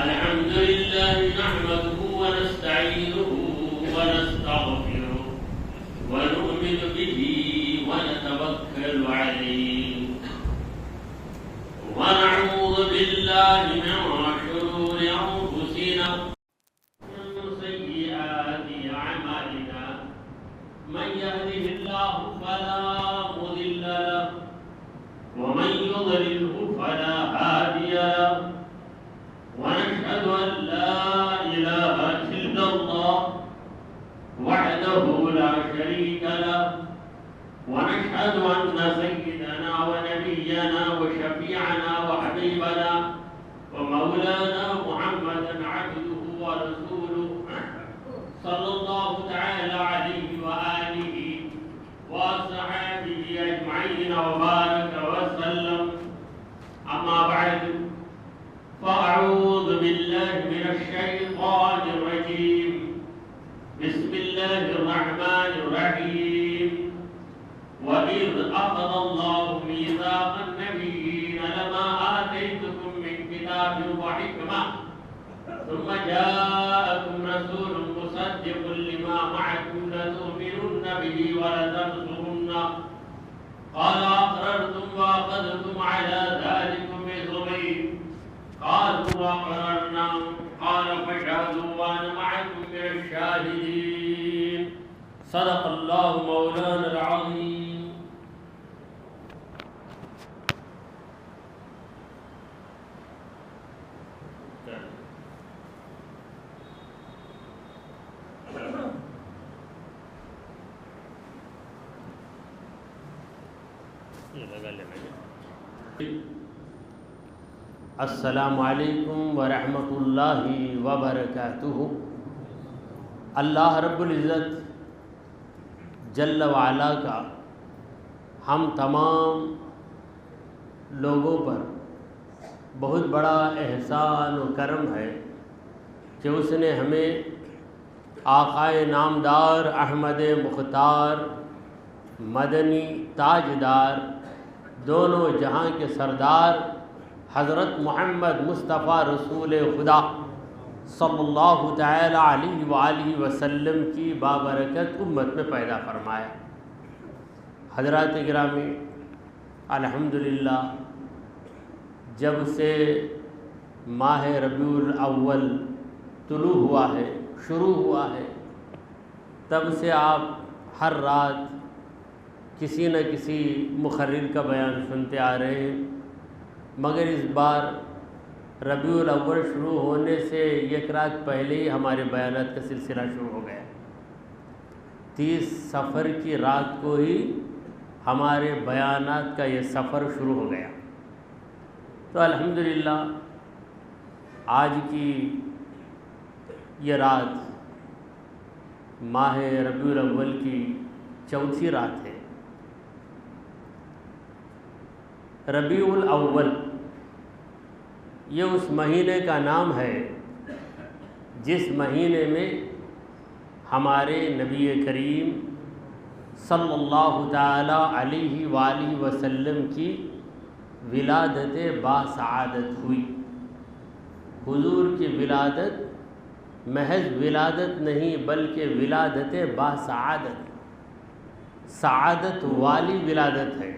الحمد لله نحمده ونستعينه ونستغفره ونؤمن به ونتوكل عليه ونعوذ بالله من شرور أنفسنا ومن سيئات أعمالنا من يهده الله فلا مضل له ومن يضلله فلا هادي له ونشهد أن لا إله إلا الله وحده لا شريك له ونشهد أن سيدنا ونبينا وشفيعنا وحبيبنا ومولانا محمدا عبده ورسوله صلى الله تعالى عليه وآله وصحبه أجمعين وبارك وسلم. أما بعد فأعوذ بالله من الشيطان الرجيم. بسم الله الرحمن الرحيم. وإذ أخذ الله ميثاق النبيين لما آتيتكم من كتاب وحكمة ثم جاءكم رسول مصدق لما معكم لتؤمنن به ولتنصرنه قال أقررتم وأخذتم على ذلكم إصري قالوا أقررنا قال فاشهدوا وأنا معكم من الشاهدين. صدق الله مولانا العظيم. السلام علیکم ورحمۃ اللہ وبرکاتہ. اللہ رب العزت جل وعلا کا ہم تمام لوگوں پر بہت بڑا احسان و کرم ہے کہ اس نے ہمیں آقائے نامدار احمد مختار مدنی تاجدار دونوں جہاں کے سردار حضرت محمد مصطفیٰ رسول خدا صلی اللہ تعالی علیہ وآلہ وسلم کی بابرکت امت میں پیدا فرمایا. حضرات گرامی، الحمدللہ جب سے ماہ ربیع الاول طلوع ہوا ہے، شروع ہوا ہے، تب سے آپ ہر رات کسی نہ کسی مقرر کا بیان سنتے آ رہے ہیں، مگر اس بار ربیع الاول شروع ہونے سے ایک رات پہلے ہی ہمارے بیانات کا سلسلہ شروع ہو گیا. 30 صفر کی رات کو ہی ہمارے بیانات کا یہ سفر شروع ہو گیا. تو الحمدللہ آج کی یہ رات ماہ ربیع الاول کی چوتھی رات ہے. ربیع الاول یہ اس مہینے کا نام ہے جس مہینے میں ہمارے نبی کریم صلی اللہ تعالی علیہ وآلہ وسلم کی ولادت باسعادت ہوئی. حضور کی ولادت محض ولادت نہیں بلکہ ولادت باسعادت، سعادت والی ولادت ہے.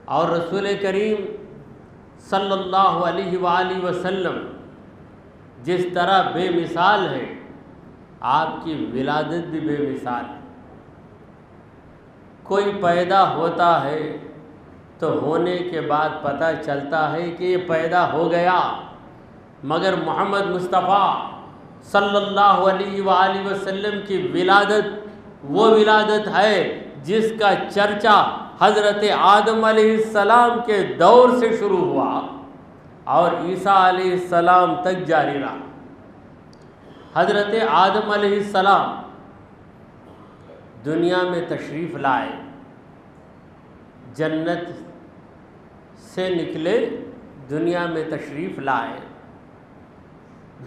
اور رسول کریم صلی اللہ علیہ وآلہ وسلم جس طرح بے مثال ہے، آپ کی ولادت بھی بے مثال ہے. کوئی پیدا ہوتا ہے تو ہونے کے بعد پتہ چلتا ہے کہ یہ پیدا ہو گیا، مگر محمد مصطفیٰ صلی اللہ علیہ وآلہ وسلم کی ولادت وہ ولادت ہے جس کا چرچا حضرت آدم علیہ السلام کے دور سے شروع ہوا اور عیسیٰ علیہ السلام تک جاری رہا. حضرت آدم علیہ السلام دنیا میں تشریف لائے، جنت سے نکلے، دنیا میں تشریف لائے،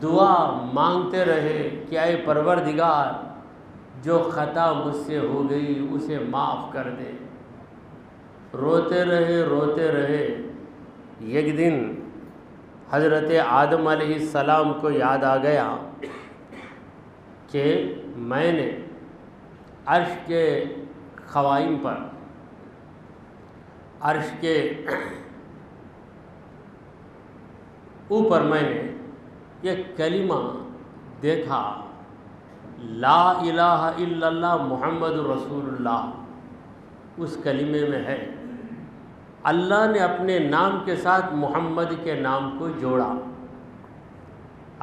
دعا مانگتے رہے کہ اے پروردگار جو خطا مجھ سے ہو گئی اسے معاف کر دے. روتے رہے ایک دن حضرت آدم علیہ السلام کو یاد آ گیا کہ میں نے عرش کے قوائم پر، عرش کے اوپر میں نے یہ کلمہ دیکھا، لا الہ الا اللہ محمد رسول اللہ۔ اس کلمے میں ہے اللہ نے اپنے نام کے ساتھ محمد کے نام کو جوڑا،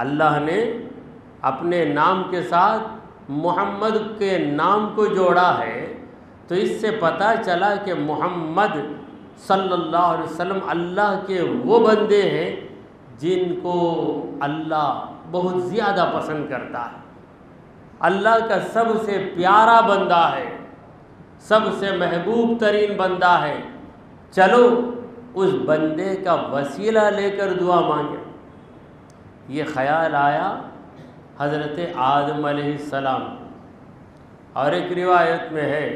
اللہ نے اپنے نام کے ساتھ محمد کے نام کو جوڑا ہے۔ تو اس سے پتہ چلا کہ محمد صلی اللہ علیہ وسلم اللہ کے وہ بندے ہیں جن کو اللہ بہت زیادہ پسند کرتا ہے، اللہ کا سب سے پیارا بندہ ہے، سب سے محبوب ترین بندہ ہے۔ چلو اس بندے کا وسیلہ لے کر دعا مانگیں۔ یہ خیال آیا حضرت آدم علیہ السلام، اور ایک روایت میں ہے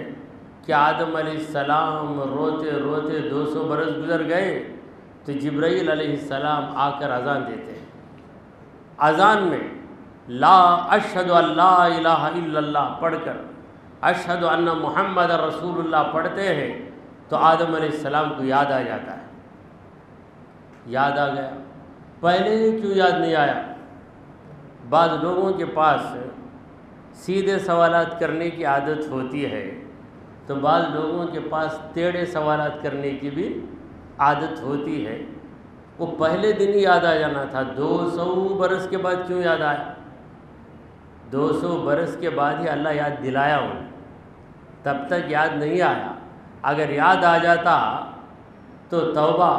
کہ آدم علیہ السلام روتے روتے 200 برس گزر گئے تو جبرائیل علیہ السلام آ کر اذان دیتے ہیں۔ اذان میں لا اشہد ان لا الہ الا اللہ پڑھ کر اشہد ان محمد رسول اللہ پڑھتے ہیں تو آدم علیہ السلام کو یاد آ جاتا ہے، یاد آ گیا۔ پہلے کیوں یاد نہیں آیا؟ بعض لوگوں کے پاس سیدھے سوالات کرنے کی عادت ہوتی ہے، تو بعض لوگوں کے پاس ٹیڑھے سوالات کرنے کی بھی عادت ہوتی ہے۔ وہ پہلے دن ہی یاد آ جانا تھا، 200 برس کے بعد کیوں یاد آیا؟ 200 برس کے بعد ہی اللہ یاد دلایا انہیں، تب تک یاد نہیں آیا۔ اگر یاد آ جاتا تو توبہ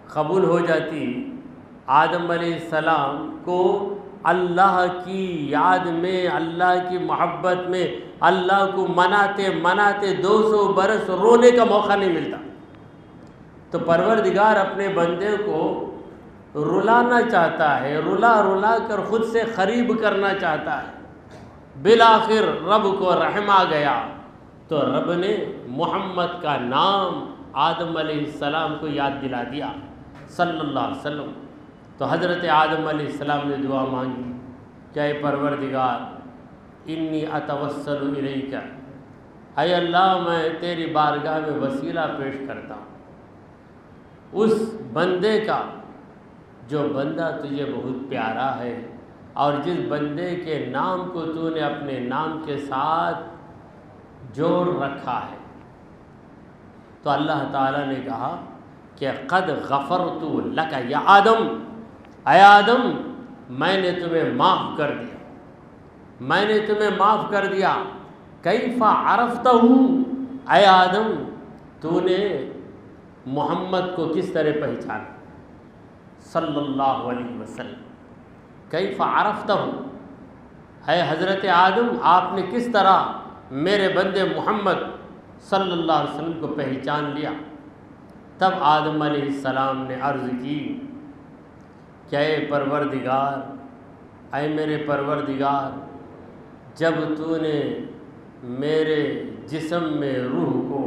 قبول ہو جاتی۔ آدم علیہ السلام کو اللہ کی یاد میں، اللہ کی محبت میں اللہ کو مناتے مناتے 200 برس رونے کا موقع نہیں ملتا۔ تو پروردگار اپنے بندے کو رلانا چاہتا ہے، رلا رلا کر خود سے قریب کرنا چاہتا ہے۔ بالآخر رب کو رحم آ گیا تو رب نے محمد کا نام آدم علیہ السلام کو یاد دلا دیا صلی اللہ علیہ وسلم۔ تو حضرت آدم علیہ السلام نے دعا مانگی کہ اے پروردگار انی اتوسل الیک، اے اللہ میں تیری بارگاہ میں وسیلہ پیش کرتا ہوں اس بندے کا جو بندہ تجھے بہت پیارا ہے اور جس بندے کے نام کو تو نے اپنے نام کے ساتھ جوڑ رکھا ہے۔ تو اللہ تعالیٰ نے کہا کہ قد غفرت لک یا آدم، اے آدم میں نے تمہیں معاف کر دیا، میں نے تمہیں معاف کر دیا۔ کیف عرفتہ، اے آدم تو نے محمد کو کس طرح پہچانا صلی اللہ علیہ وسلم؟ کیف عرفتہ، اے حضرت آدم آپ نے کس طرح میرے بندے محمد صلی اللہ علیہ وسلم کو پہچان لیا؟ تب آدم علیہ السلام نے عرض کی کہ اے پروردگار، اے میرے پروردگار، جب تو نے میرے جسم میں روح کو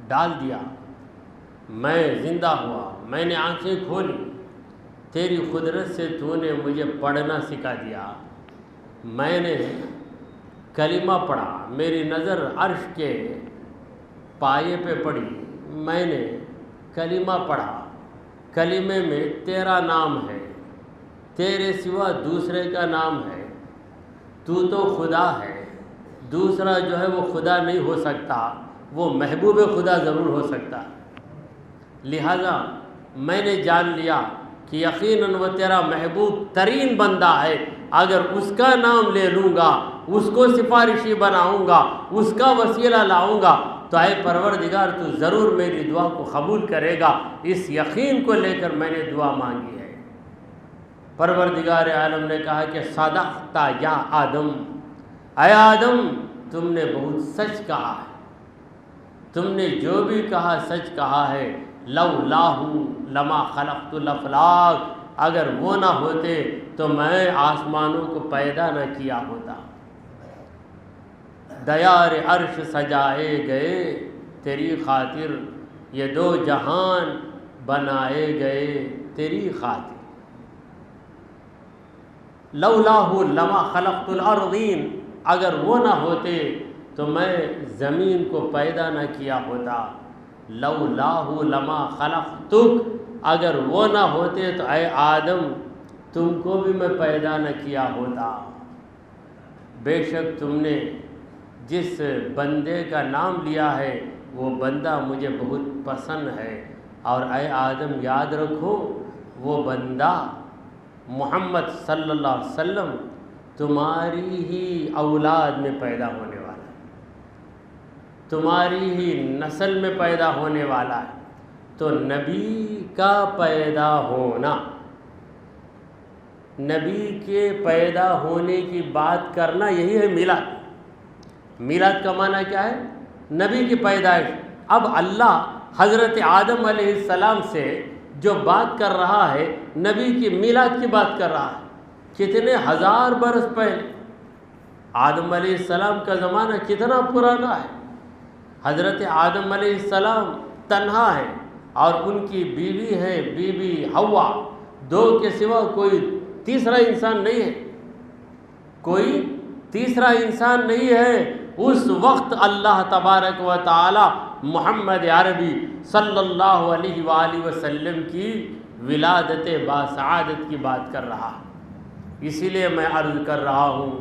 ڈال دیا، میں زندہ ہوا، میں نے آنکھیں کھولی، تیری قدرت سے تو نے مجھے پڑھنا سکھا دیا، میں نے کلمہ پڑھا، میری نظر عرش کے پائے پہ پڑی، میں نے کلمہ پڑھا، کلمے میں تیرا نام ہے، تیرے سوا دوسرے کا نام ہے، تو خدا ہے، دوسرا جو ہے وہ خدا نہیں ہو سکتا، وہ محبوب خدا ضرور ہو سکتا ہے۔ لہذا میں نے جان لیا کہ یقیناً وہ تیرا محبوب ترین بندہ ہے، اگر اس کا نام لے لوں گا، اس کو سفارشی بناؤں گا، اس کا وسیلہ لاؤں گا تو اے پروردگار تو ضرور میری دعا کو قبول کرے گا۔ اس یقین کو لے کر میں نے دعا مانگی ہے۔ پروردگار عالم نے کہا کہ صدقت یا آدم، اے آدم تم نے بہت سچ کہا ہے، تم نے جو بھی کہا سچ کہا ہے۔ لولاہ لما خلقت الافلاک، اگر وہ نہ ہوتے تو میں آسمانوں کو پیدا نہ کیا ہوتا۔ دیار عرش سجائے گئے تیری خاطر، یہ دو جہان بنائے گئے تیری خاطر، لولاہ لما خلقت الارضین، اگر وہ نہ ہوتے تو میں زمین کو پیدا نہ کیا ہوتا، لولاہ لما خلقتک، اگر وہ نہ ہوتے تو اے آدم تم کو بھی میں پیدا نہ کیا ہوتا۔ بے شک تم نے جس بندے کا نام لیا ہے وہ بندہ مجھے بہت پسند ہے، اور اے آدم یاد رکھو وہ بندہ محمد صلی اللہ علیہ وسلم تمہاری ہی اولاد میں پیدا ہونے والا ہے، تمہاری ہی نسل میں پیدا ہونے والا ہے۔ تو نبی کا پیدا ہونا، نبی کے پیدا ہونے کی بات کرنا، یہی ہے میلاد۔ میلاد کا معنی کیا ہے؟ نبی کی پیدائش۔ اب اللہ حضرت آدم علیہ السلام سے جو بات کر رہا ہے، نبی کی میلاد کی بات کر رہا ہے۔ کتنے ہزار برس پہلے، آدم علیہ السلام کا زمانہ کتنا پرانا ہے۔ حضرت آدم علیہ السلام تنہا ہے اور ان کی بیوی ہے بی بی حوا، دو کے سوا کوئی تیسرا انسان نہیں ہے، کوئی تیسرا انسان نہیں ہے۔ اس وقت اللہ تبارک و تعالی محمد عربی صلی اللہ علیہ وآلہ وسلم کی ولادت باسعادت کی بات کر رہا ہے۔ اسی لیے میں عرض کر رہا ہوں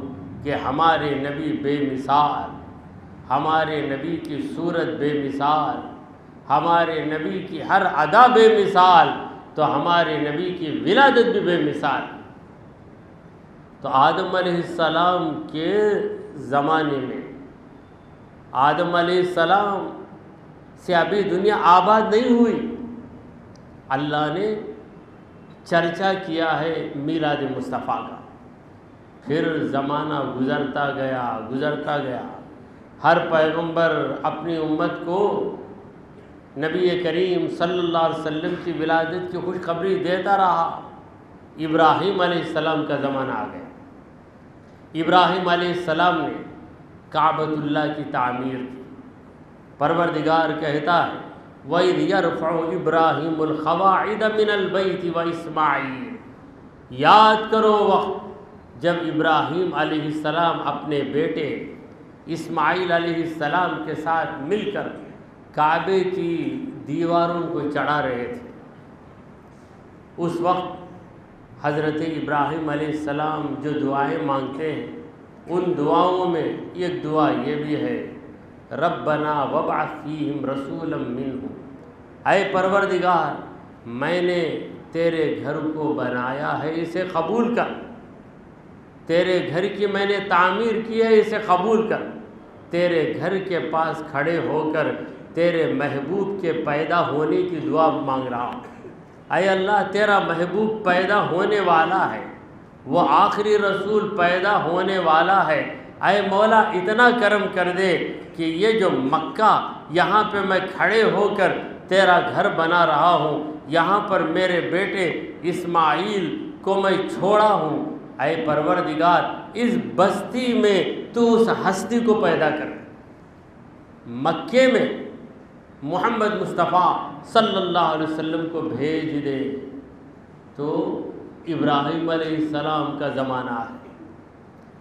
کہ ہمارے نبی بے مثال، ہمارے نبی کی صورت بے مثال، ہمارے نبی کی ہر ادا بے مثال، تو ہمارے نبی کی ولادت بھی بے مثال۔ تو آدم علیہ السلام کے زمانے میں، آدم علیہ السلام سے ابھی دنیا آباد نہیں ہوئی، اللہ نے چرچا کیا ہے میلاد مصطفیٰ کا۔ پھر زمانہ گزرتا گیا، ہر پیغمبر اپنی امت کو نبی کریم صلی اللہ علیہ وسلم کی ولادت کی خوشخبری دیتا رہا۔ ابراہیم علیہ السلام کا زمانہ آ گیا۔ ابراہیم علیہ السلام نے کعبۃ اللہ کی تعمیر کی۔ پروردگار کہتا ہے وَإِذْ يَرْفَعُ إِبْرَاهِيمُ الْقَوَاعِدَ مِنَ الْبَيْتِ وَإِسْمَاعِيلُ، یاد کرو وقت جب ابراہیم علیہ السلام اپنے بیٹے اسماعیل علیہ السلام کے ساتھ مل کر کعبے کی دیواروں کو چڑھا رہے تھے۔ اس وقت حضرت ابراہیم علیہ السلام جو دعائیں مانگتے ہیں، ان دعاؤں میں ایک دعا یہ بھی ہے ربنا وابعث فیہم رسولا منہم، اے پروردگار میں نے تیرے گھر کو بنایا ہے، اسے قبول کر، تیرے گھر کی میں نے تعمیر کی ہے، اسے قبول کر۔ تیرے گھر کے پاس کھڑے ہو کر تیرے محبوب کے پیدا ہونے کی دعا مانگ رہا ہوں۔ اے اللہ تیرا محبوب پیدا ہونے والا ہے، وہ آخری رسول پیدا ہونے والا ہے۔ اے مولا اتنا کرم کر دے کہ یہ جو مکہ یہاں پہ میں کھڑے ہو کر تیرا گھر بنا رہا ہوں، یہاں پر میرے بیٹے اسماعیل کو میں چھوڑا ہوں، اے پروردگار اس بستی میں تو اس ہستی کو پیدا کر۔ مکے میں محمد مصطفیٰ صلی اللہ علیہ وسلم کو بھیج دے۔ تو ابراہیم علیہ السلام کا زمانہ ہے،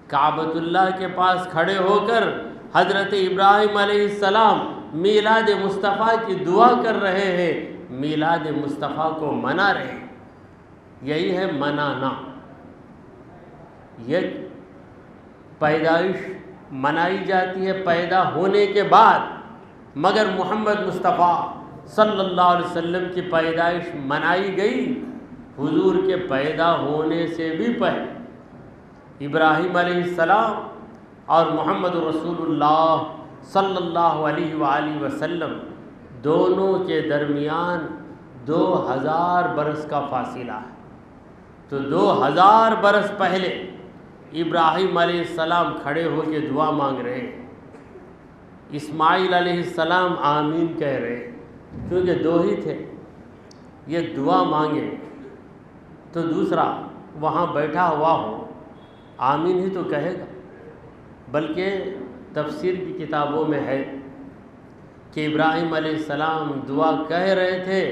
کعبۃ اللہ کے پاس کھڑے ہو کر حضرت ابراہیم علیہ السلام میلاد مصطفیٰ کی دعا کر رہے ہیں، میلاد مصطفیٰ کو منا رہے ہیں۔ یہی ہے منانا۔ یہ پیدائش منائی جاتی ہے پیدا ہونے کے بعد، مگر محمد مصطفیٰ صلی اللہ علیہ وسلم کی پیدائش منائی گئی حضور کے پیدا ہونے سے بھی پہلے۔ ابراہیم علیہ السلام اور محمد رسول اللہ صلی اللہ علیہ وآلہ وسلم دونوں کے درمیان 2000 برس کا فاصلہ ہے۔ تو 2000 برس پہلے ابراہیم علیہ السلام کھڑے ہو کے دعا مانگ رہے ہیں، اسماعیل علیہ السلام آمین کہہ رہے ہیں، کیونکہ دو ہی تھے۔ یہ دعا مانگے تو دوسرا وہاں بیٹھا ہوا ہو آمین ہی تو کہے گا، بلکہ تفسیر کی کتابوں میں ہے کہ ابراہیم علیہ السلام دعا کہہ رہے تھے،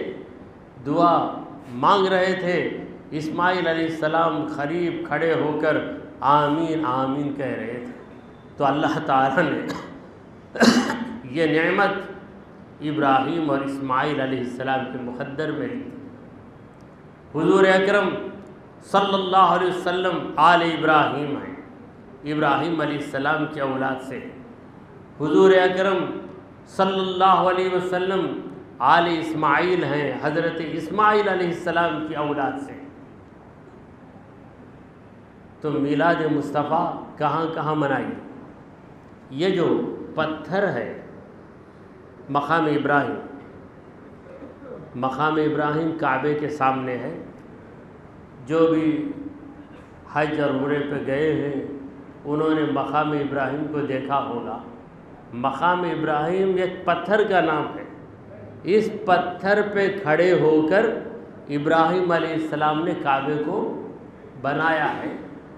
دعا مانگ رہے تھے، اسماعیل علیہ السلام قریب کھڑے ہو کر آمین آمین کہہ رہے تھے، تو اللہ تعالیٰ نے یہ نعمت ابراہیم اور اسماعیل علیہ السلام کے مقدر میں لی۔ حضور اکرم صلی اللہ علیہ وسلم آل ابراہیم ہیں، ابراہیم علیہ السلام کی اولاد سے۔ حضور اکرم صلی اللہ علیہ وسلم آل اسماعیل ہیں، حضرت اسماعیل علیہ السلام کی اولاد سے۔ تو میلاد مصطفیٰ کہاں کہاں منائی؟ یہ جو پتھر ہے مقام ابراہیم، مقام ابراہیم کعبے کے سامنے ہے۔ جو بھی حج اور عمرے پہ گئے ہیں انہوں نے مقام ابراہیم کو دیکھا ہوگا۔ مقام ابراہیم ایک پتھر کا نام ہے۔ اس پتھر پہ کھڑے ہو کر ابراہیم علیہ السلام نے کعبے کو بنایا ہے۔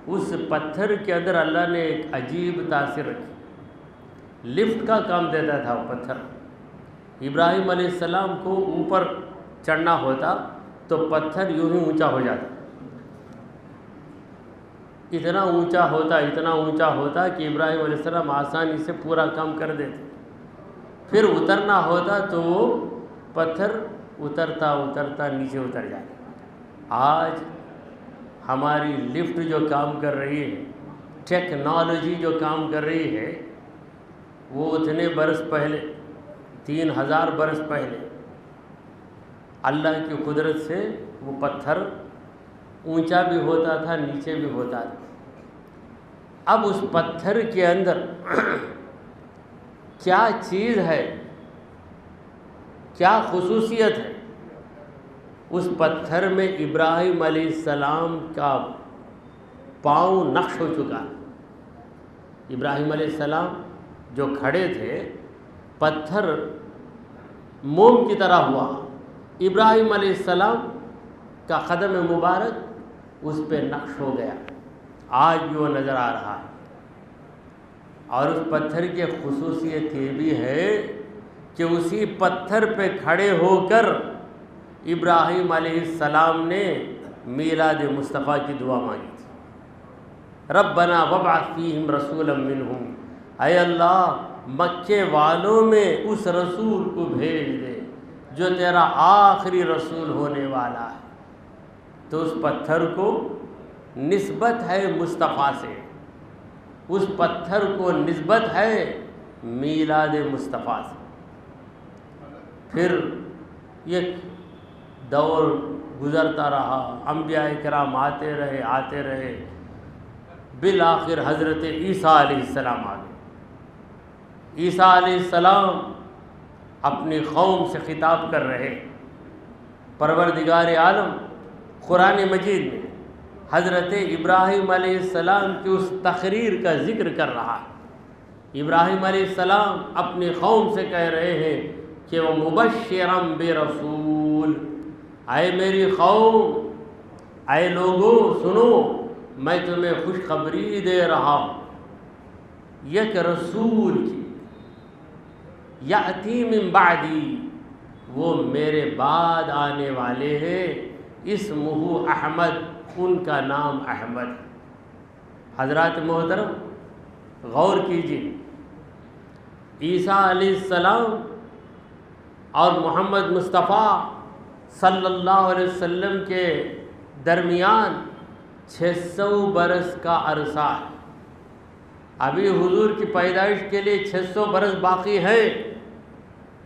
اس پتھر کے اندر اللہ نے ایک عجیب تاثیر رکھی، لفٹ کا کام دیتا تھا وہ پتھر۔ ابراہیم علیہ السلام کو اوپر چڑھنا ہوتا تو پتھر یوں ہی اونچا ہو جاتا، اتنا اونچا ہوتا کہ ابراہیم علیہ السلام آسانی سے پورا کام کر دیتے۔ پھر اترنا ہوتا تو وہ پتھر اترتا نیچے اتر جاتا۔ آج ہماری لفٹ جو کام کر رہی ہے، ٹیکنالوجی جو کام کر رہی ہے، وہ اتنے برس پہلے 3000 برس پہلے اللہ کی قدرت سے وہ پتھر اونچا بھی ہوتا تھا، نیچے بھی ہوتا تھا۔ اب اس پتھر کے اندر کیا چیز ہے، کیا خصوصیت ہے؟ اس پتھر میں ابراہیم علیہ السلام کا پاؤں نقش ہو چکا ہے۔ ابراہیم علیہ السلام جو کھڑے تھے، پتھر موم کی طرح ہوا، ابراہیم علیہ السلام کا قدم مبارک اس پہ نقش ہو گیا، آج بھی وہ نظر آ رہا ہے۔ اور اس پتھر کی خصوصیت یہ بھی ہے کہ اسی پتھر پہ کھڑے ہو کر ابراہیم علیہ السلام نے میلاد مصطفیٰ کی دعا مانگی تھی۔ ربنا وابعث فیہم رسولا منہم، اے اللہ مکے والوں میں اس رسول کو بھیج دے جو تیرا آخری رسول ہونے والا ہے۔ تو اس پتھر کو نسبت ہے مصطفیٰ سے، اس پتھر کو نسبت ہے میلاد مصطفیٰ سے۔ پھر یہ دور گزرتا رہا، انبیاء کرام آتے رہے، بالآخر حضرت عیسیٰ علیہ السلام آ گئے۔ عیسیٰ علیہ السلام اپنی قوم سے خطاب کر رہے، پروردگار عالم قرآن مجید میں حضرت ابراہیم علیہ السلام کی اس تقریر کا ذکر کر رہا ہے۔ ابراہیم علیہ السلام اپنی قوم سے کہہ رہے ہیں کہ وہ مبشراً برسول، اے میری قوم، اے لوگو سنو، میں تمہیں خوشخبری دے رہا ہوں یک رسول کی، یأتی من بعدی، وہ میرے بعد آنے والے ہیں، اسمہ احمد، ان کا نام احمد ہے۔ حضرات محترم غور کیجیے، عیسیٰ علیہ السلام اور محمد مصطفیٰ صلی اللہ علیہ وسلم کے درمیان 600 برس کا عرصہ ہے۔ ابھی حضور کی پیدائش کے لیے 600 برس باقی ہے۔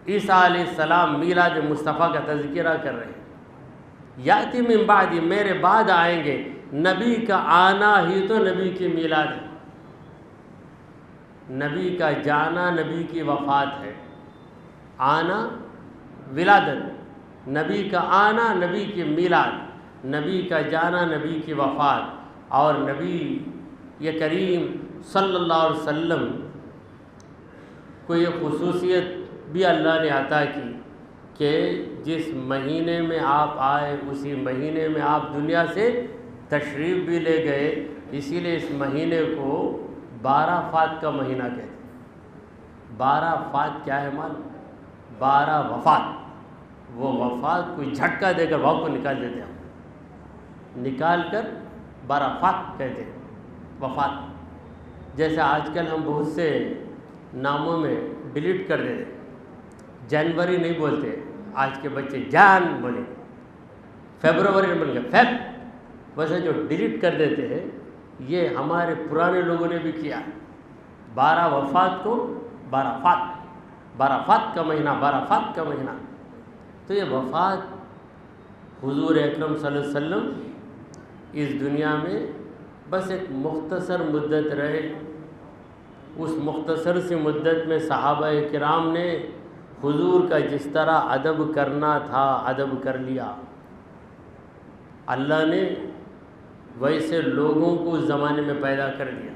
عیسیٰ علیہ السلام میلاد مصطفیٰ کا تذکرہ کر رہے ہیں۔ یاتی من بعدی، میرے بعد آئیں گے۔ نبی کا آنا ہی تو نبی کی میلاد ہے، نبی کا جانا نبی کی وفات ہے۔ آنا ولادت، نبی کا آنا نبی کی میلاد، نبی کا جانا نبی کی وفات۔ اور نبی یہ کریم صلی اللہ علیہ وسلم کو یہ خصوصیت بھی اللہ نے عطا کی کہ جس مہینے میں آپ آئے اسی مہینے میں آپ دنیا سے تشریف بھی لے گئے، اسی لیے اس مہینے کو 12 فات کا مہینہ کہتے ہیں۔ 12 فات کیا ہے معلوم؟ 12 وفات، وہ وفات کو جھٹکا دے کر واؤ کو نکال دیتے ہیں، ہم نکال کر برافات کہتے ہیں، وفات۔ جیسے آج کل ہم بہت سے ناموں میں ڈیلیٹ کر دیتے، جنوری نہیں بولتے، آج کے بچے جان بولیں، فیبروری بن گیا فیب، ویسے جو ڈیلیٹ کر دیتے ہیں یہ ہمارے پرانے لوگوں نے بھی کیا۔ 12 وفات کو برافات کا مہینہ، برافات کا مہینہ۔ تو یہ وفات حضور اکرم صلی اللہ علیہ وسلم اس دنیا میں بس ایک مختصر مدت رہے، اس مختصر سی مدت میں صحابہ کرام نے حضور کا جس طرح ادب کرنا تھا ادب کر لیا۔ اللہ نے ویسے لوگوں کو اس زمانے میں پیدا کر دیا۔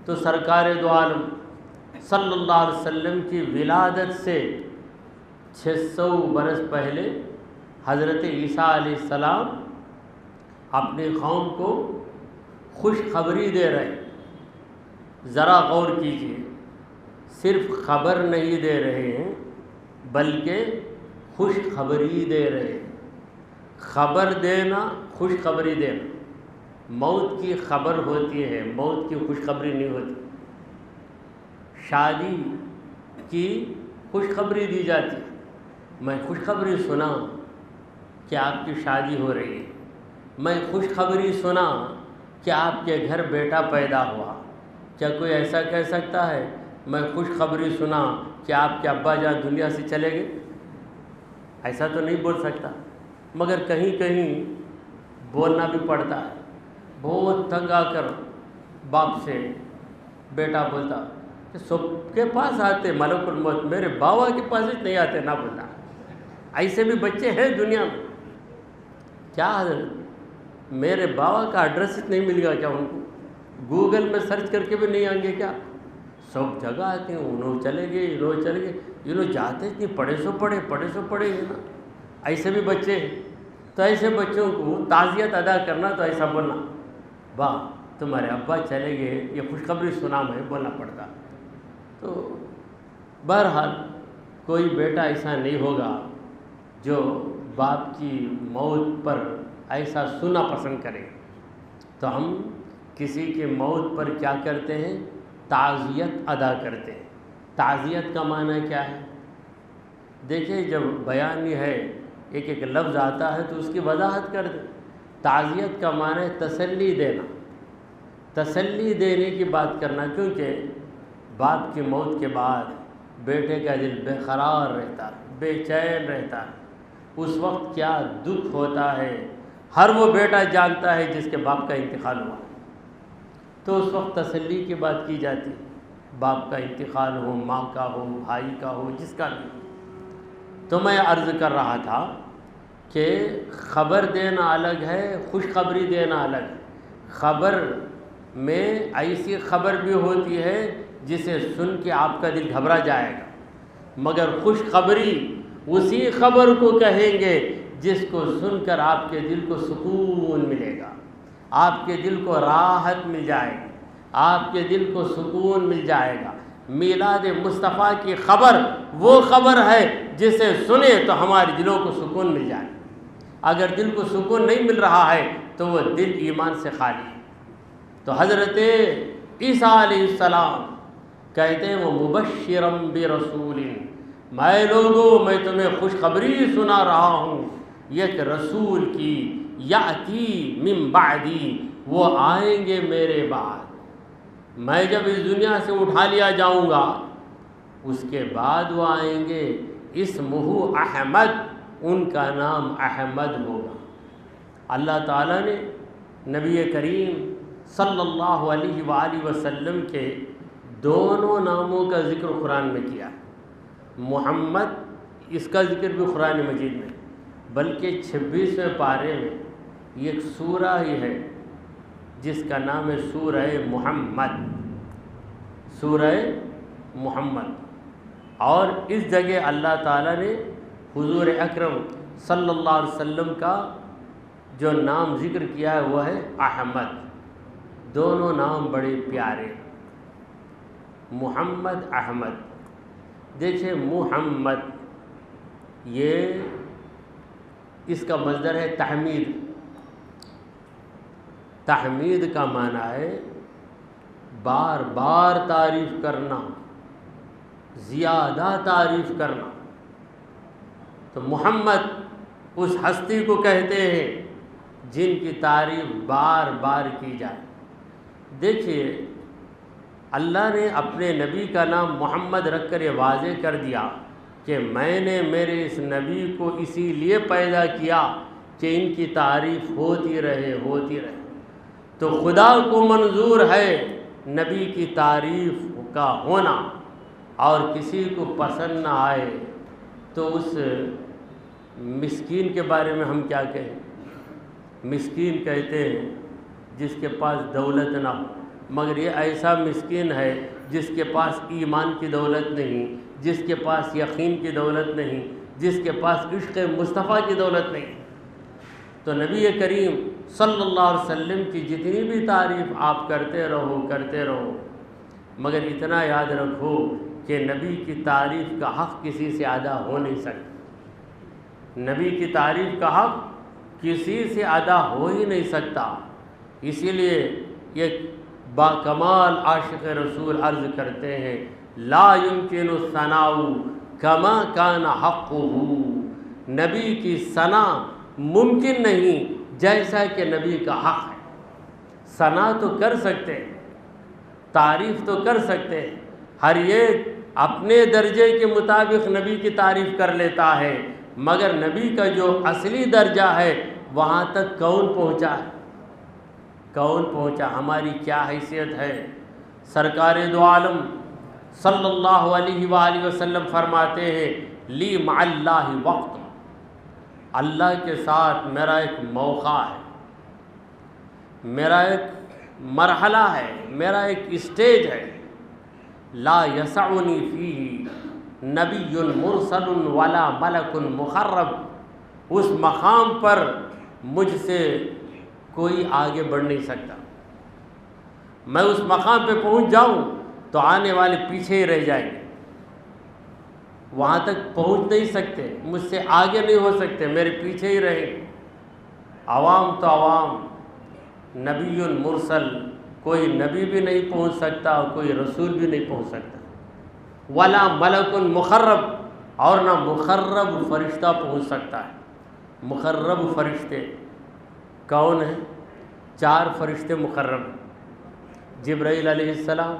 تو سرکار دو عالم صلی اللہ علیہ وسلم کی ولادت سے 600 برس پہلے حضرت عیسیٰ علیہ السلام اپنی قوم کو خوشخبری دے رہے۔ ذرا غور کیجیے، صرف خبر نہیں دے رہے ہیں بلکہ خوشخبری دے رہے ہیں۔ خبر دینا، خوشخبری دینا، موت کی خبر ہوتی ہے، موت کی خوشخبری نہیں ہوتی۔ شادی کی خوشخبری دی جاتی ہے، میں خوشخبری سنا کہ آپ کی شادی ہو رہی ہے، میں خوشخبری سنا کہ آپ کے گھر بیٹا پیدا ہوا۔ کیا کوئی ایسا کہہ سکتا ہے میں خوشخبری سنا کہ آپ کے ابا جان دنیا سے چلے گئے؟ ایسا تو نہیں بول سکتا، مگر کہیں کہیں بولنا بھی پڑتا ہے۔ بہت تنگ آ کر باپ سے بیٹا بولتا کہ سب کے پاس آتے ملک الموت، میرے باوا کے پاس نہیں آتے، نہ بولتا۔ ایسے بھی بچے ہیں دنیا میں۔ کیا حضرت میرے باوا کا ایڈریس نہیں مل گیا کیا ان کو؟ گوگل میں سرچ کر کے بھی نہیں آئیں گے کیا؟ سب جگہ آتے ہیں، انہوں چلے گئے، انہوں چلے گئے، انہوں جاتے اتنی پڑھے سو پڑھے نا۔ ایسے بھی بچے ہیں۔ تو ایسے بچوں کو تعزیت ادا کرنا تو ایسا بولنا، واہ تمہارے ابا چلے گئے، یہ خوشخبری سنا میں بولنا پڑتا۔ تو بہرحال کوئی بیٹا ایسا نہیں ہوگا جو باپ کی موت پر ایسا سننا پسند کرے۔ تو ہم کسی کی موت پر کیا کرتے ہیں؟ تعزیت ادا کرتے ہیں۔ تعزیت کا معنی کیا ہے؟ دیکھیں جب بیان ہے ایک ایک لفظ آتا ہے تو اس کی وضاحت کر دیں۔ تعزیت کا معنی تسلی دینا، تسلی دینے کی بات کرنا، کیونکہ باپ کی موت کے بعد بیٹے کا دل بے قرار رہتا ہے، بے چین رہتا ہے۔ اس وقت کیا دکھ ہوتا ہے، ہر وہ بیٹا جانتا ہے جس کے باپ کا انتقال ہوا۔ تو اس وقت تسلی کی بات کی جاتی، باپ کا انتقال ہو، ماں کا ہو، بھائی کا ہو، جس کا بھی۔ تو میں عرض کر رہا تھا کہ خبر دینا الگ ہے، خوشخبری دینا الگ ہے۔ خبر میں ایسی خبر بھی ہوتی ہے جسے سن کے آپ کا دل گھبرا جائے گا، مگر خوشخبری اسی خبر کو کہیں گے جس کو سن کر آپ کے دل کو سکون ملے گا، آپ کے دل کو راحت مل جائے گی، آپ کے دل کو سکون مل جائے گا۔ میلاد مصطفیٰ کی خبر وہ خبر ہے جسے سنے تو ہمارے دلوں کو سکون مل جائے۔ اگر دل کو سکون نہیں مل رہا ہے تو وہ دل ایمان سے خالی ہے۔ تو حضرت عیسیٰ علیہ السلام کہتے ہیں وہ مبشرم برسول، میں لوگوں میں تمہیں خوشخبری سنا رہا ہوں ایک رسول کی، یاتی من بعدی، وہ آئیں گے میرے بعد، میں جب اس دنیا سے اٹھا لیا جاؤں گا اس کے بعد وہ آئیں گے، اسمہ احمد، ان کا نام احمد ہوگا۔ اللہ تعالیٰ نے نبی کریم صلی اللہ علیہ وآلہ وسلم کے دونوں ناموں کا ذکر قرآن میں کیا۔ محمد، اس کا ذکر بھی قرآن مجید میں، بلکہ 26ویں پارے میں یہ ایک سورہ ہی ہے جس کا نام ہے سورہ محمد، سورہ محمد۔ اور اس جگہ اللہ تعالیٰ نے حضور اکرم صلی اللہ علیہ وسلم کا جو نام ذکر کیا ہے وہ ہے احمد۔ دونوں نام بڑے پیارے، محمد احمد۔ دیکھیں محمد یہ اس کا مصدر ہے تحمید. تحمید کا معنی ہے بار بار تعریف کرنا، زیادہ تعریف کرنا. تو محمد اس ہستی کو کہتے ہیں جن کی تعریف بار بار کی جائے. دیکھیے اللہ نے اپنے نبی کا نام محمد رکھ کر یہ واضح کر دیا کہ میں نے میرے اس نبی کو اسی لیے پیدا کیا کہ ان کی تعریف ہوتی رہے ہوتی رہے. تو خدا کو منظور ہے نبی کی تعریف کا ہونا، اور کسی کو پسند نہ آئے تو اس مسکین کے بارے میں ہم کیا کہیں؟ مسکین کہتے ہیں جس کے پاس دولت نہ ہو، مگر یہ ایسا مسکین ہے جس کے پاس ایمان کی دولت نہیں، جس کے پاس یقین کی دولت نہیں، جس کے پاس عشق مصطفیٰ کی دولت نہیں. تو نبی کریم صلی اللہ علیہ وسلم کی جتنی بھی تعریف آپ کرتے رہو، مگر اتنا یاد رکھو کہ نبی کی تعریف کا حق کسی سے ادا ہو نہیں سکتا. نبی کی تعریف کا حق کسی سے ادا ہو ہی نہیں سکتا. اسی لیے یہ باکمال عاشق رسول عرض کرتے ہیں لا يمكن الثناء كما كان حقه. نبی کی ثنا ممکن نہیں جیسا کہ نبی کا حق ہے. ثنا تو کر سکتے، تعریف تو کر سکتے، ہر ایک اپنے درجے کے مطابق نبی کی تعریف کر لیتا ہے، مگر نبی کا جو اصلی درجہ ہے وہاں تک کون پہنچا ہے؟ کون پہنچا؟ ہماری کیا حیثیت ہے؟ سرکار دو عالم صلی اللہ علیہ وآلہ وسلم فرماتے ہیں لی مع اللہ وقت. اللہ کے ساتھ میرا ایک موقع ہے، میرا ایک مرحلہ ہے، میرا ایک اسٹیج ہے. لا یسعنی فیہ نبی مرسل ولا ملک مقرب. اس مقام پر مجھ سے کوئی آگے بڑھ نہیں سکتا. میں اس مقام پہ پہنچ جاؤں تو آنے والے پیچھے ہی رہ جائیں گے، وہاں تک پہنچ نہیں سکتے، مجھ سے آگے نہیں ہو سکتے، میرے پیچھے ہی رہیں گے. عوام تو عوام، نبی مرسل، کوئی نبی بھی نہیں پہنچ سکتا، کوئی رسول بھی نہیں پہنچ سکتا. ولا ملک مقرب، اور نہ مقرب فرشتہ پہنچ سکتا ہے. مقرب فرشتے کون ہیں؟ 4 فرشتے مقرب: جبرائیل علیہ السلام،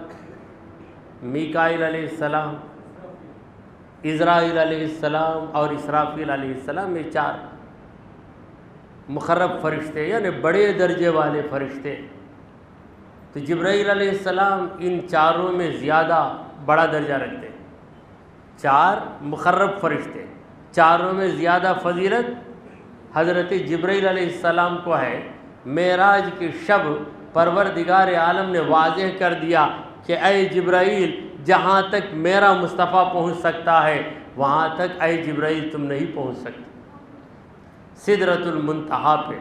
میکائیل علیہ السلام، عزرائیل علیہ السلام اور اسرافیل علیہ السلام. یہ 4 مقرب فرشتے یعنی بڑے درجے والے فرشتے. تو جبرائیل علیہ السلام ان چاروں میں زیادہ بڑا درجہ رکھتے ہیں. 4 مقرب فرشتے، چاروں میں زیادہ فضیلت حضرت جبرائیل علیہ السلام کو ہے. معراج کی شب پروردگار عالم نے واضح کر دیا کہ اے جبرائیل، جہاں تک میرا مصطفیٰ پہنچ سکتا ہے وہاں تک اے جبرائیل تم نہیں پہنچ سکتے. سدرۃ المنتہا پہ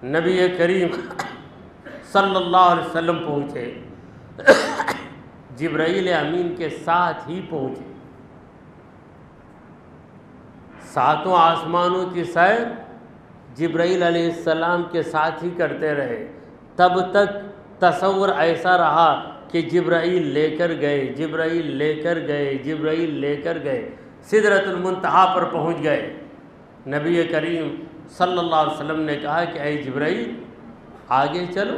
نبی کریم صلی اللہ علیہ وسلم پہنچے، جبرائیل امین کے ساتھ ہی پہنچے. 7 آسمانوں کی سیر جبرائیل علیہ السلام کے ساتھ ہی کرتے رہے. تب تک تصور ایسا رہا کہ جبرائیل لے کر گئے، جبرائیل لے کر گئے، جبرائیل لے کر گئے. سدرۃ المنتہا پر پہنچ گئے. نبی کریم صلی اللہ علیہ وسلم نے کہا کہ اے جبرائیل آگے چلو،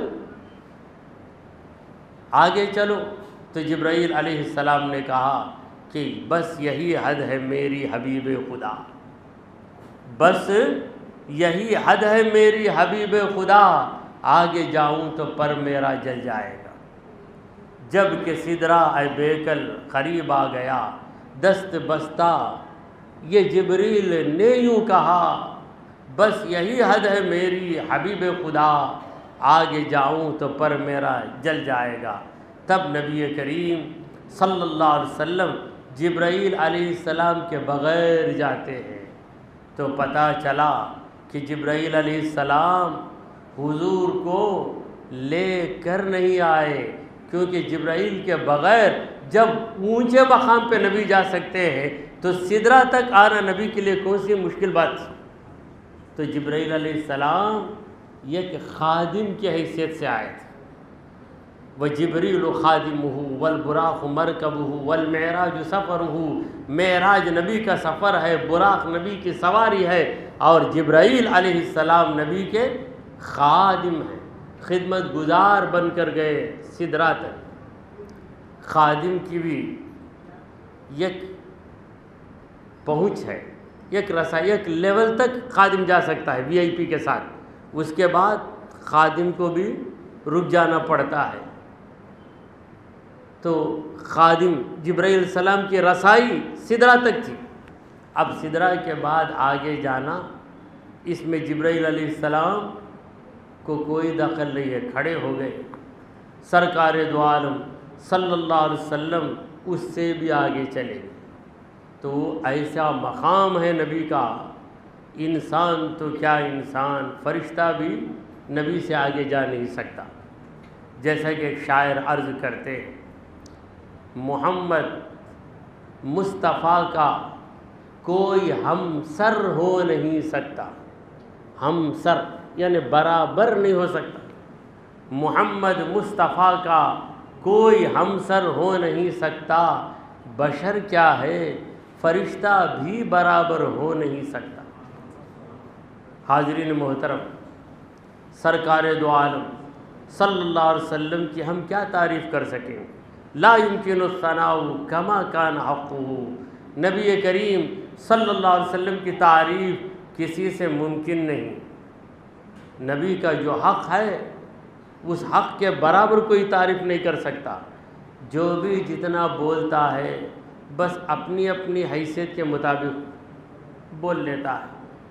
آگے چلو. تو جبرائیل علیہ السلام نے کہا کہ بس یہی حد ہے میری حبیب خدا، بس یہی حد ہے میری حبیب خدا، آگے جاؤں تو پر میرا جل جائے گا. جب کہ سدرہ اے بیکل قریب آ گیا، دست بستہ یہ جبریل نے یوں کہا بس یہی حد ہے میری حبیب خدا، آگے جاؤں تو پر میرا جل جائے گا. تب نبی کریم صلی اللہ علیہ وسلم جبرائیل علیہ السلام کے بغیر جاتے ہیں. تو پتہ چلا کہ جبرائیل علیہ السلام حضور کو لے کر نہیں آئے، کیونکہ جبرائیل کے بغیر جب اونچے مقام پہ نبی جا سکتے ہیں تو سدرہ تک آنا نبی کے لیے کون سی مشکل بات تھی؟ تو جبرائیل علیہ السلام ایک خادم کی حیثیت سے آئے تھے. وَجِبْرِيلُ خَادِمُهُ وَالْبُرَاقُ مَرْكَبُهُ وَالْمِعْرَاجُ سَفَرُهُ. معراج نبی کا سفر ہے، براق نبی کی سواری ہے، اور جبرائیل علیہ السلام نبی کے خادم ہیں، خدمت گزار بن کر گئے سدرہ تک. خادم کی بھی ایک پہنچ ہے، ایک رسائی، ایک لیول تک خادم جا سکتا ہے VIP کے ساتھ. اس کے بعد خادم کو بھی رک جانا پڑتا ہے. تو خادم جبرائیل علیہ السلام کی رسائی سدرہ تک تھی. اب سدرہ کے بعد آگے جانا، اس میں جبرائیل علیہ السلام کو کوئی دخل نہیں ہے، کھڑے ہو گئے. سرکار دو عالم صلی اللہ علیہ وسلم اس سے بھی آگے چلے گئے. تو ایسا مقام ہے نبی کا، انسان تو کیا انسان، فرشتہ بھی نبی سے آگے جا نہیں سکتا. جیسا کہ ایک شاعر عرض کرتے ہیں، محمد مصطفیٰ کا کوئی ہم سر ہو نہیں سکتا. ہم سر یعنی برابر نہیں ہو سکتا. محمد مصطفیٰ کا کوئی ہم سر ہو نہیں سکتا. بشر کیا ہے، فرشتہ بھی برابر ہو نہیں سکتا. حاضرین محترم، سرکار دو عالم صلی اللہ علیہ وسلم کی ہم کیا تعریف کر سکیں. لا يمكن الثناء كما كان حقه. نبی کریم صلی اللہ علیہ وسلم کی تعریف کسی سے ممکن نہیں. نبی کا جو حق ہے اس حق کے برابر کوئی تعریف نہیں کر سکتا. جو بھی جتنا بولتا ہے بس اپنی اپنی حیثیت کے مطابق بول لیتا ہے.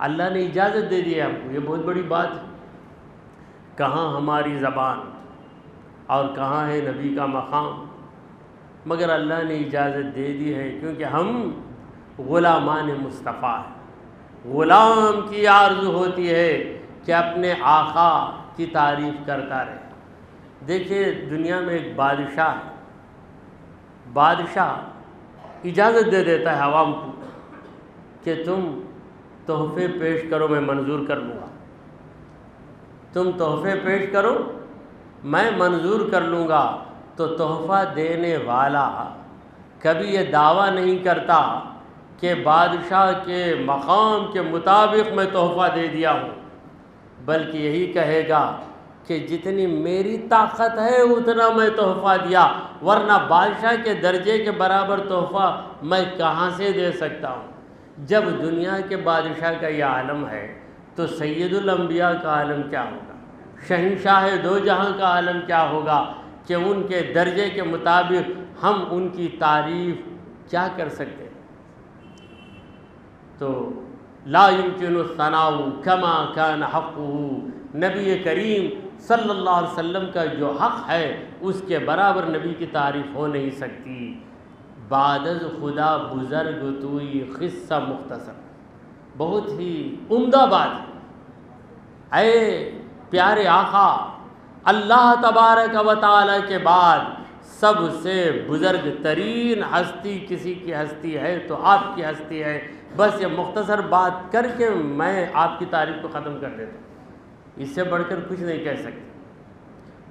اللہ نے اجازت دے دی ہے ہم کو، یہ بہت بڑی بات ہے. کہاں ہماری زبان اور کہاں ہے نبی کا مقام، مگر اللہ نے اجازت دے دی ہے کیونکہ ہم غلامان مصطفیٰ ہیں. غلام کی آرزو ہوتی ہے کہ اپنے آقا کی تعریف کرتا رہے. دیکھیے دنیا میں ایک بادشاہ ہے، بادشاہ اجازت دے دیتا ہے عوام کو کہ تم تحفے پیش کرو، میں منظور کر لوں گا. تم تحفے پیش کرو میں منظور کر لوں گا. تو تحفہ دینے والا کبھی یہ دعویٰ نہیں کرتا کہ بادشاہ کے مقام کے مطابق میں تحفہ دے دیا ہوں، بلکہ یہی کہے گا کہ جتنی میری طاقت ہے اتنا میں تحفہ دیا، ورنہ بادشاہ کے درجے کے برابر تحفہ میں کہاں سے دے سکتا ہوں. جب دنیا کے بادشاہ کا یہ عالم ہے تو سید الانبیاء کا عالم کیا ہوگا، شہنشاہ دو جہاں کا عالم کیا ہوگا کہ ان کے درجے کے مطابق ہم ان کی تعریف کیا کر سکتے. تو لا يمكن الثناء كما كان حقه. نبی کریم صلی اللہ علیہ وسلم کا جو حق ہے اس کے برابر نبی کی تعریف ہو نہیں سکتی. بعد از خدا بزرگ توئی قصہ مختصر، بہت ہی عمدہ بات ہے. اے پیارے آقا، اللہ تبارک و تعالی کے بعد سب سے بزرگ ترین ہستی کسی کی ہستی ہے تو آپ کی ہستی ہے. بس یہ مختصر بات کر کے میں آپ کی تعریف کو ختم کر دیتا ہوں، اس سے بڑھ کر کچھ نہیں کہہ سکتے.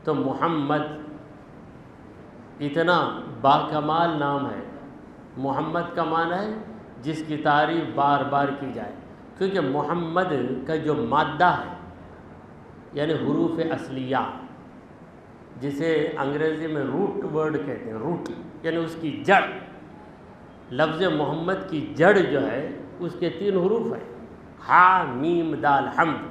تو محمد اتنا باکمال نام ہے. محمد کا معنی ہے جس کی تعریف بار بار کی جائے، کیونکہ محمد کا جو مادہ ہے یعنی حروف اصلیہ، جسے انگریزی میں روٹ ورڈ کہتے ہیں، روٹ یعنی اس کی جڑ. لفظ محمد کی جڑ جو ہے اس کے 3 حروف ہیں، ہا میم دال. حمد،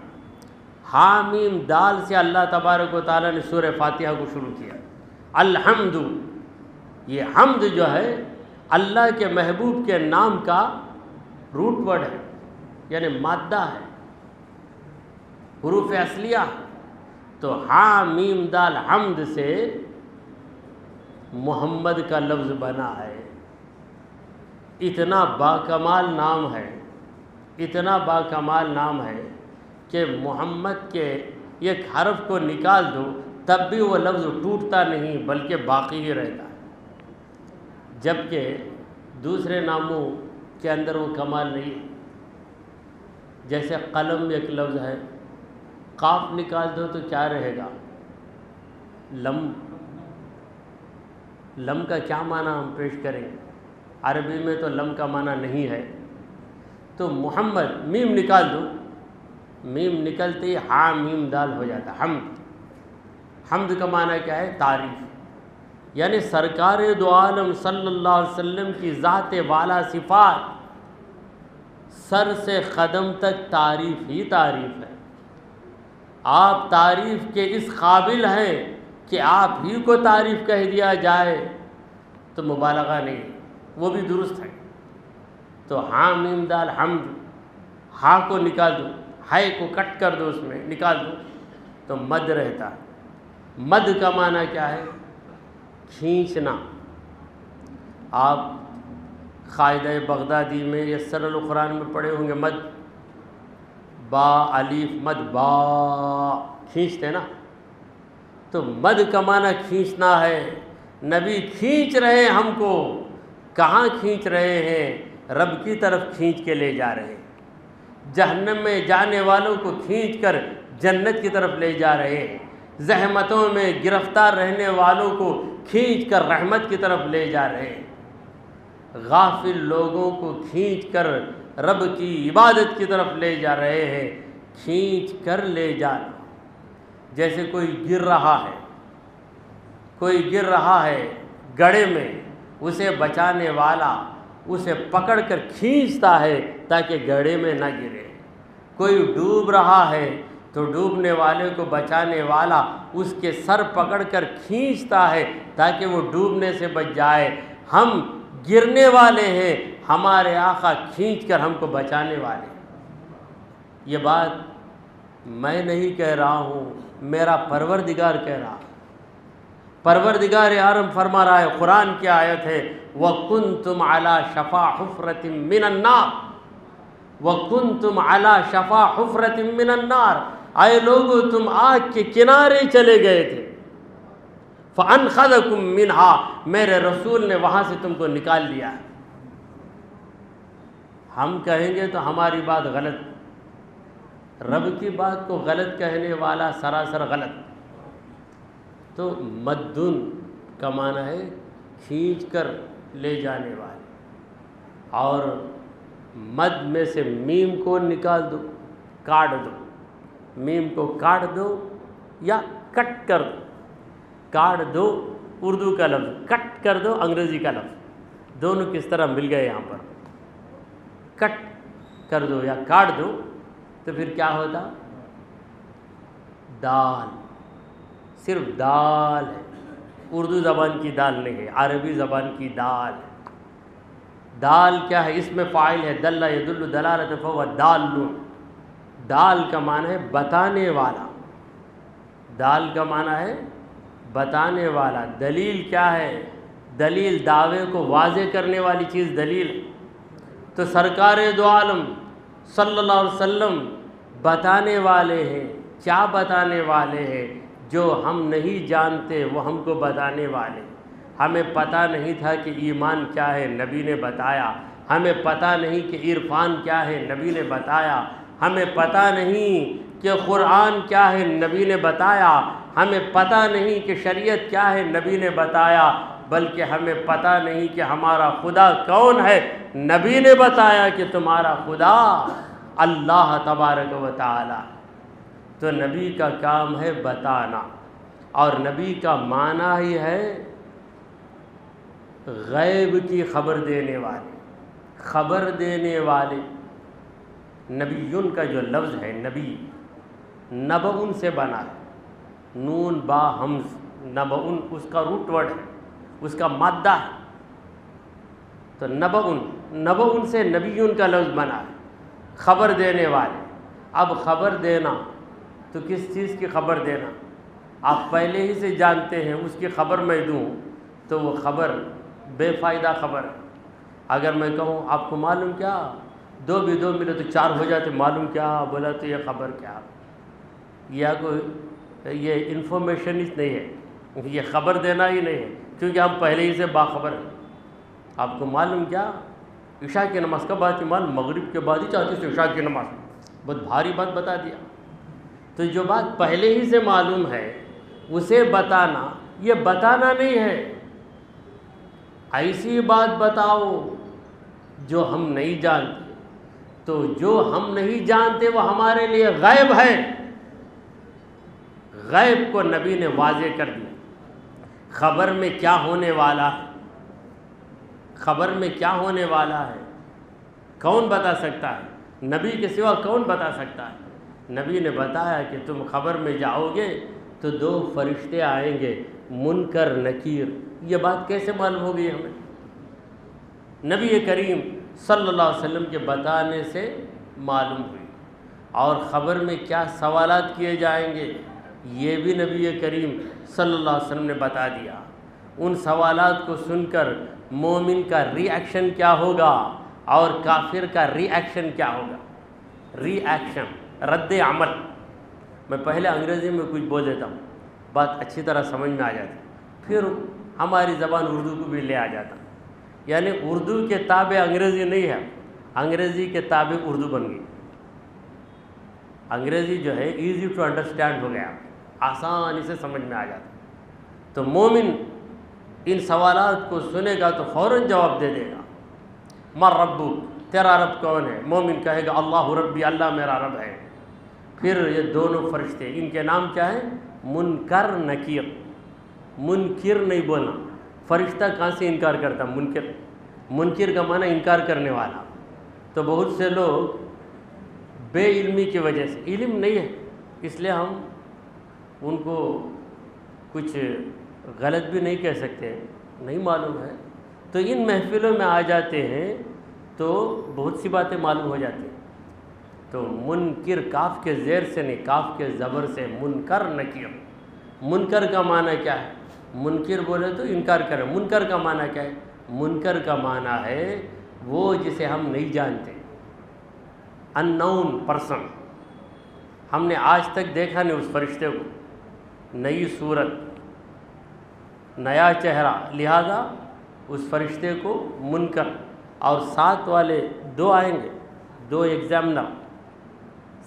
ہا میم دال سے اللہ تبارک و تعالیٰ نے سورہ فاتحہ کو شروع کیا. الحمد، یہ حمد جو ہے اللہ کے محبوب کے نام کا روٹ ورڈ ہے یعنی مادہ ہے، حروف اصلیہ. تو ہا میم دال حمد سے محمد کا لفظ بنا ہے. اتنا باکمال نام ہے، اتنا باکمال نام ہے کہ محمد کے ایک حرف کو نکال دو تب بھی وہ لفظ ٹوٹتا نہیں بلکہ باقی ہی رہتا ہے، جبکہ دوسرے ناموں کے اندر وہ کمال نہیں ہے۔ جیسے قلم ایک لفظ ہے، قاف نکال دو تو کیا رہے گا؟ لم۔ لم کا کیا معنی ہم پیش کریں؟ عربی میں تو لم کا معنی نہیں ہے۔ تو محمد، میم نکال دو، میم نکلتے ہی ہاں میم دال ہو جاتا ہے، حمد۔ حمد کا معنی کیا ہے؟ تعریف، یعنی سرکار دو عالم صلی اللہ علیہ وسلم کی ذات والا صفات سر سے قدم تک تعریف ہی تعریف ہے۔ آپ تعریف کے اس قابل ہیں کہ آپ ہی کو تعریف کہہ دیا جائے تو مبالغہ نہیں، وہ بھی درست ہے۔ تو ہاں میم دال حمد، ہاں کو نکال دو، ہائے کو کٹ کر دو، اس میں نکال دو تو مد رہتا ہے۔ مد کا معنی کیا ہے؟ کھینچنا۔ آپ قاعدہ بغدادی میں یسر القرآن میں پڑھے ہوں گے، مد، با الف مد، با، کھینچتے نا، تو مد کا معنی کھینچنا ہے۔ نبی کھینچ رہے ہیں ہم کو، کہاں کھینچ رہے ہیں؟ رب کی طرف کھینچ کے لے جا رہے ہیں۔ جہنم میں جانے والوں کو کھینچ کر جنت کی طرف لے جا رہے ہیں، زحمتوں میں گرفتار رہنے والوں کو کھینچ کر رحمت کی طرف لے جا رہے ہیں، غافل لوگوں کو کھینچ کر رب کی عبادت کی طرف لے جا رہے ہیں۔ کھینچ کر لے جانا، جیسے کوئی گر رہا ہے، کوئی گر رہا ہے گڑھے میں، اسے بچانے والا اسے پکڑ کر کھینچتا ہے تاکہ گڑھے میں نہ گرے۔ کوئی ڈوب رہا ہے تو ڈوبنے والے کو بچانے والا اس کے سر پکڑ کر کھینچتا ہے تاکہ وہ ڈوبنے سے بچ جائے۔ ہم گرنے والے ہیں، ہمارے آقا کھینچ کر ہم کو بچانے والے ہیں۔ یہ بات میں نہیں کہہ رہا ہوں، میرا پروردگار کہہ رہا ہے۔ پروردگار عالم فرما رہا ہے، قرآن کی آیت ہے، وَكُنْتُمْ عَلَى شَفَا حُفْرَةٍ مِّنَ النَّارِ، وَكُنْتُمْ عَلَى شَفَا حُفْرَةٍ مِّنَ النَّارِ، اے لوگو تم آگ کے کنارے چلے گئے تھے، فَأَنْقَذَكُم مِّنْهَا، میرے رسول نے وہاں سے تم کو نکال لیا ہے۔ ہم کہیں گے تو ہماری بات غلط، رب کی بات کو غلط کہنے والا سراسر غلط۔ تو مدن کا معنی ہے کھینچ کر لے جانے والے، اور مد میں سے میم کو نکال دو، کاٹ دو، میم کو کاٹ دو یا کٹ کر دو۔ کاٹ دو اردو کا لفظ، کٹ کر دو انگریزی کا لفظ، دونوں کس طرح مل گئے یہاں پر۔ کٹ کر دو یا کاٹ دو تو پھر کیا ہوتا؟ دال، صرف دال ہے، اردو زبان کی دال نہیں ہے، عربی زبان کی دال ہے۔ دال کیا ہے؟ اس میں فاعل ہے، دل یدل دلالۃ فہو دال۔ دال کا معنی ہے بتانے والا، دال کا معنی ہے بتانے والا۔ دلیل کیا ہے؟ دلیل دعوے کو واضح کرنے والی چیز دلیل ہے۔ تو سرکار دو عالم صلی اللہ علیہ وسلم بتانے والے ہیں۔ کیا بتانے والے ہیں؟ جو ہم نہیں جانتے وہ ہم کو بتانے والے۔ ہمیں پتہ نہیں تھا کہ ایمان کیا ہے، نبی نے بتایا۔ ہمیں پتہ نہیں کہ عرفان کیا ہے، نبی نے بتایا۔ ہمیں پتہ نہیں کہ قرآن کیا ہے، نبی نے بتایا۔ ہمیں پتہ نہیں کہ شریعت کیا ہے، نبی نے بتایا۔ بلکہ ہمیں پتہ نہیں کہ ہمارا خدا کون ہے، نبی نے بتایا کہ تمہارا خدا اللہ تبارک و تعالی۔ تو نبی کا کام ہے بتانا، اور نبی کا معنی ہی ہے غیب کی خبر دینے والے، خبر دینے والے۔ نبیون کا جو لفظ ہے نبی، نبعن سے بنا ہے، نون با حمز، نبعن اس کا روٹ ورڈ ہے، اس کا مادہ ہے۔ تو نبعن سے نبیون کا لفظ بنا ہے، خبر دینے والے۔ اب خبر دینا تو کس چیز کی خبر دینا؟ آپ پہلے ہی سے جانتے ہیں، اس کی خبر میں دوں تو وہ خبر بے فائدہ خبر ہے۔ اگر میں کہوں آپ کو معلوم کیا، دو بھی دو ملے تو چار ہو جاتے، معلوم کیا بولا تو یہ خبر کیا؟ یا کوئی یہ انفارمیشنسٹ نہیں ہے، یہ خبر دینا ہی نہیں ہے، کیونکہ ہم پہلے ہی سے باخبر ہیں۔ آپ کو معلوم کیا عشاء کی نماز کب آتی؟ معلوم مغرب کے بعد ہی چاہتے تھے عشاء کی نماز، بہت بھاری بات بتا دیا۔ تو جو بات پہلے ہی سے معلوم ہے اسے بتانا، یہ بتانا نہیں ہے، ایسی بات بتاؤ جو ہم نہیں جانتے۔ تو جو ہم نہیں جانتے وہ ہمارے لیے غیب ہے، غیب کو نبی نے واضح کر دیا۔ خبر میں کیا ہونے والا ہے، خبر میں کیا ہونے والا ہے کون بتا سکتا ہے؟ نبی کے سوا کون بتا سکتا ہے؟ نبی نے بتایا کہ تم خبر میں جاؤ گے تو 2 فرشتے آئیں گے، منکر نکیر۔ یہ بات کیسے معلوم ہو گئی ہمیں؟ نبی کریم صلی اللہ علیہ وسلم کے بتانے سے معلوم ہوئی۔ اور خبر میں کیا سوالات کیے جائیں گے یہ بھی نبی کریم صلی اللہ علیہ وسلم نے بتا دیا۔ ان سوالات کو سن کر مومن کا ری ایکشن کیا ہوگا اور کافر کا ری ایکشن کیا ہوگا؟ ری ایکشن، رد عمل۔ میں پہلے انگریزی میں کچھ بول دیتا ہوں، بات اچھی طرح سمجھ میں آ جاتی، پھر ہماری زبان اردو کو بھی لے آ جاتا۔ یعنی اردو کے تابع انگریزی نہیں ہے، انگریزی کے تابع اردو بن گئی۔ انگریزی جو ہے ایزی ٹو انڈرسٹینڈ ہو گیا، آسانی سے سمجھ میں آ جاتا۔ تو مومن ان سوالات کو سنے گا تو فوراً جواب دے دے گا، من ربک، تیرا رب کون ہے؟ مومن کہے گا اللہ ربی، اللہ میرا رب ہے۔ پھر یہ دونوں فرشتے، ان کے نام کیا ہے؟ منکر نکیر۔ منکر نہیں بولنا، فرشتہ کہاں سے انکار کرتا؟ منکر۔ منکر کا معنی انکار کرنے والا۔ تو بہت سے لوگ بے علمی کی وجہ سے، علم نہیں ہے اس لیے ہم ان کو کچھ غلط بھی نہیں کہہ سکتے، نہیں معلوم ہے، تو ان محفلوں میں آ جاتے ہیں تو بہت سی باتیں معلوم ہو جاتی ہیں۔ تو منکر کاف کے زیر سے نہیں، کاف کے زبر سے، منکر نکیر۔ منکر کا معنی کیا ہے؟ منکر بولے تو انکار کرے، منکر کا معنی کیا ہے؟ منکر کا معنی ہے وہ جسے ہم نہیں جانتے، ان نون پرسن۔ ہم نے آج تک دیکھا نہیں اس فرشتے کو، نئی صورت، نیا چہرہ، لہذا اس فرشتے کو منکر۔ اور ساتھ والے 2 آئیں گے، 2 ایگزامنر،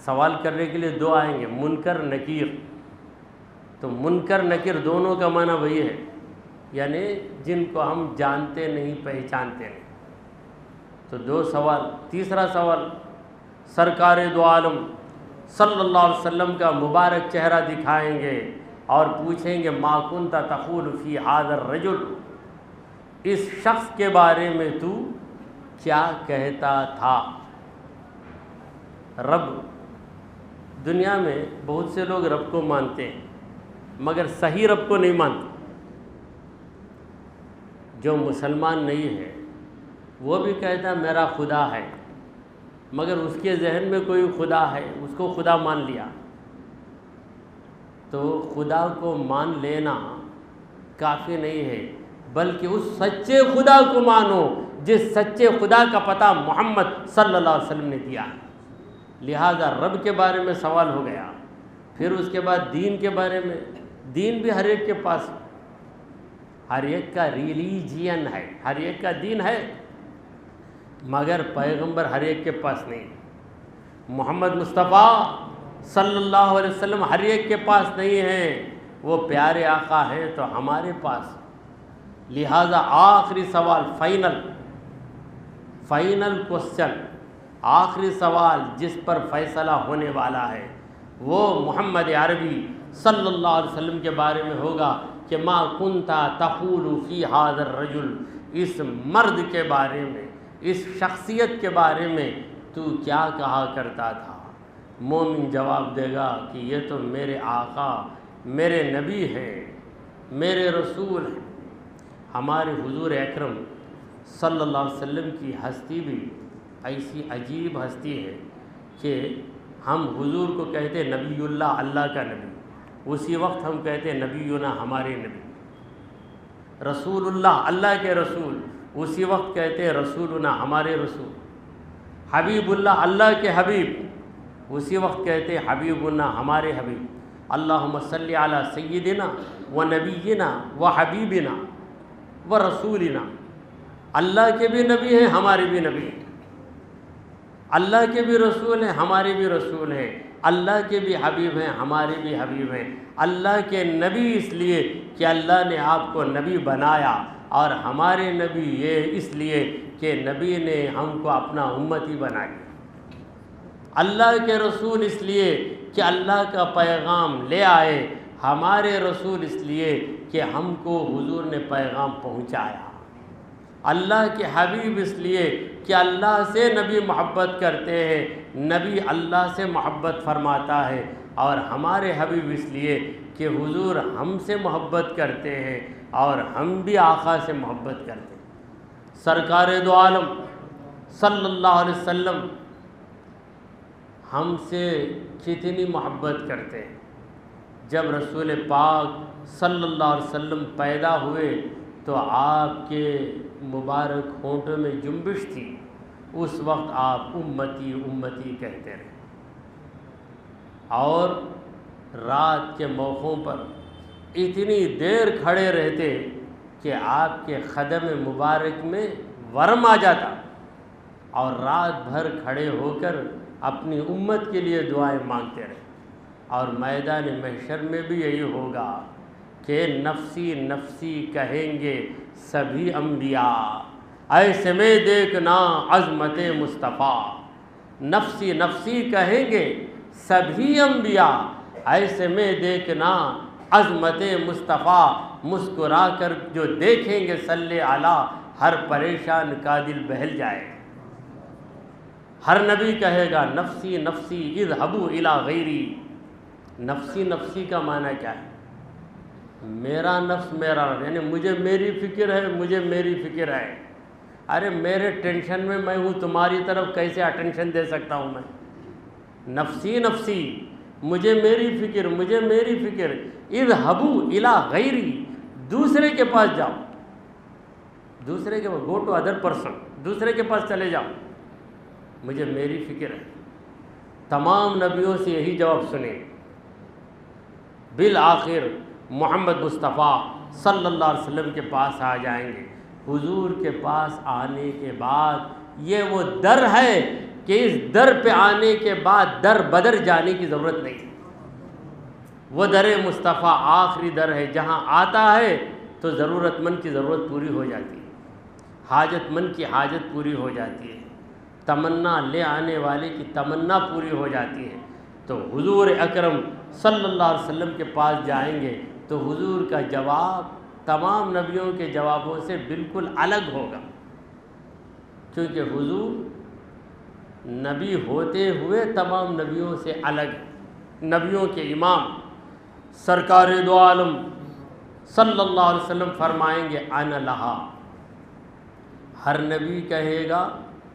سوال کرنے کے لیے 2 آئیں گے، منکر نکیر۔ تو منکر نکیر دونوں کا معنی وہی ہے، یعنی جن کو ہم جانتے نہیں، پہچانتے نہیں۔ تو 2 سوال۔ تیسرا سوال، سرکار دو عالم صلی اللہ علیہ وسلم کا مبارک چہرہ دکھائیں گے اور پوچھیں گے ما کنت تقول فی ھذا الرجل، اس شخص کے بارے میں تو کیا کہتا تھا؟ رب، دنیا میں بہت سے لوگ رب کو مانتے ہیں مگر صحیح رب کو نہیں مانتے۔ جو مسلمان نہیں ہے وہ بھی کہتا ہے میرا خدا ہے، مگر اس کے ذہن میں کوئی خدا ہے، اس کو خدا مان لیا۔ تو خدا کو مان لینا کافی نہیں ہے، بلکہ اس سچے خدا کو مانو جس سچے خدا کا پتہ محمد صلی اللہ علیہ وسلم نے دیا ہے۔ لہذا رب کے بارے میں سوال ہو گیا، پھر اس کے بعد دین کے بارے میں۔ دین بھی ہر ایک کے پاس، ہر ایک کا ریلیجین ہے، ہر ایک کا دین ہے، مگر پیغمبر ہر ایک کے پاس نہیں۔ محمد مصطفیٰ صلی اللہ علیہ وسلم ہر ایک کے پاس نہیں ہیں، وہ پیارے آقا ہیں تو ہمارے پاس۔ لہذا آخری سوال، فائنل کوسچن، آخری سوال جس پر فیصلہ ہونے والا ہے وہ محمد عربی صلی اللہ علیہ وسلم کے بارے میں ہوگا کہ ما کنت تقول فی ھذا الرجل، اس مرد کے بارے میں، اس شخصیت کے بارے میں تو کیا کہا کرتا تھا؟ مومن جواب دے گا کہ یہ تو میرے آقا، میرے نبی ہیں، میرے رسول ہیں۔ ہمارے حضور اکرم صلی اللہ علیہ وسلم کی ہستی بھی ایسی عجیب ہستی ہے کہ ہم حضور کو کہتے نبی اللہ، اللہ کا نبی، اسی وقت ہم کہتے نبینا، ہمارے نبی، رسول اللہ، اللہ کے رسول، اسی وقت کہتے رسولنا، ہمارے رسول، حبیب اللہ، اللہ کے حبیب، اسی وقت کہتے حبیبنا، ہمارے حبیب۔ اللہم صلی علی سیدنا و نبینا و حبیبنا و رسولنا۔ اللہ کے بھی نبی ہیں، ہمارے بھی نبی ہیں، اللہ کے بھی رسول ہیں، ہمارے بھی رسول ہیں، اللہ کے بھی حبیب ہیں، ہمارے بھی حبیب ہیں۔ اللہ کے نبی اس لیے کہ اللہ نے آپ کو نبی بنایا، اور ہمارے نبی یہ اس لیے کہ نبی نے ہم کو اپنا امتی بنایا۔ اللہ کے رسول اس لیے کہ اللہ کا پیغام لے آئے، ہمارے رسول اس لیے کہ ہم کو حضور نے پیغام پہنچایا۔ اللہ کے حبیب اس لیے کہ اللہ سے نبی محبت کرتے ہیں، نبی اللہ سے محبت فرماتا ہے، اور ہمارے حبیب اس لیے کہ حضور ہم سے محبت کرتے ہیں اور ہم بھی آقا سے محبت کرتے ہیں۔ سرکار دو عالم صلی اللہ علیہ وسلم ہم سے کتنی محبت کرتے ہیں۔ جب رسول پاک صلی اللہ علیہ وسلم پیدا ہوئے تو آپ کے مبارک ہونٹوں میں جنبش تھی، اس وقت آپ امتی امتی کہتے رہے، اور رات کے موقعوں پر اتنی دیر کھڑے رہتے کہ آپ کے قدم مبارک میں ورم آ جاتا، اور رات بھر کھڑے ہو کر اپنی امت کے لیے دعائیں مانگتے رہے۔ اور میدان محشر میں بھی یہی ہوگا کہ نفسی نفسی کہیں گے سبھی انبیاء، ایسے میں دیکھنا عظمت مصطفیٰ۔ نفسی نفسی کہیں گے سبھی انبیاء، ایسے میں دیکھنا عظمت مصطفیٰ۔ مسکرا کر جو دیکھیں گے صلی علی، ہر پریشان کا دل بہل جائے۔ ہر نبی کہے گا نفسی نفسی اذهبوا الی غیری۔ نفسی نفسی کا معنی کیا ہے؟ میرا نفس میرا، یعنی مجھے میری فکر ہے، مجھے میری فکر ہے۔ ارے میرے ٹینشن میں میں ہوں، تمہاری طرف کیسے اٹینشن دے سکتا ہوں میں؟ نفسی نفسی، مجھے میری فکر، مجھے میری فکر۔ اذهبوا الی غیری، دوسرے کے پاس جاؤ، دوسرے کے پاس، گو ٹو ادر پرسن، دوسرے کے پاس چلے جاؤ، مجھے میری فکر ہے۔ تمام نبیوں سے یہی جواب سنیں۔ بالآخر محمد مصطفیٰ صلی اللہ علیہ وسلم کے پاس آ جائیں گے۔ حضور کے پاس آنے کے بعد یہ وہ در ہے کہ اس در پہ آنے کے بعد در بدر جانے کی ضرورت نہیں۔ وہ در مصطفیٰ آخری در ہے، جہاں آتا ہے تو ضرورت مند کی ضرورت پوری ہو جاتی ہے، حاجت مند کی حاجت پوری ہو جاتی ہے، تمنا لے آنے والے کی تمنا پوری ہو جاتی ہے۔ تو حضور اکرم صلی اللہ علیہ وسلم کے پاس جائیں گے تو حضور کا جواب تمام نبیوں کے جوابوں سے بالکل الگ ہوگا، کیونکہ حضور نبی ہوتے ہوئے تمام نبیوں سے الگ ہے۔ نبیوں کے امام سرکار دو عالم صلی اللہ علیہ وسلم فرمائیں گے انا لہا۔ ہر نبی کہے گا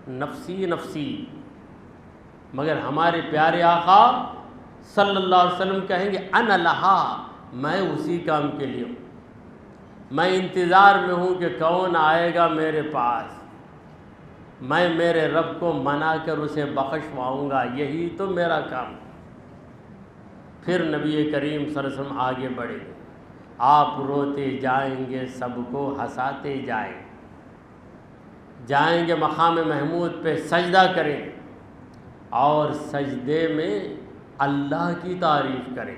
نفسی نفسی، مگر ہمارے پیارے آقا صلی اللہ علیہ وسلم کہیں گے انا لہا، میں اسی کام کے لیے ہوں، میں انتظار میں ہوں کہ کون آئے گا میرے پاس، میں میرے رب کو منا کر اسے بخشواؤں گا، یہی تو میرا کام۔ پھر نبی کریم صلی اللہ علیہ وسلم آگے بڑھے، آپ روتے جائیں گے، سب کو ہنساتے جائیں گے مقام محمود پہ سجدہ کریں، اور سجدے میں اللہ کی تعریف کریں،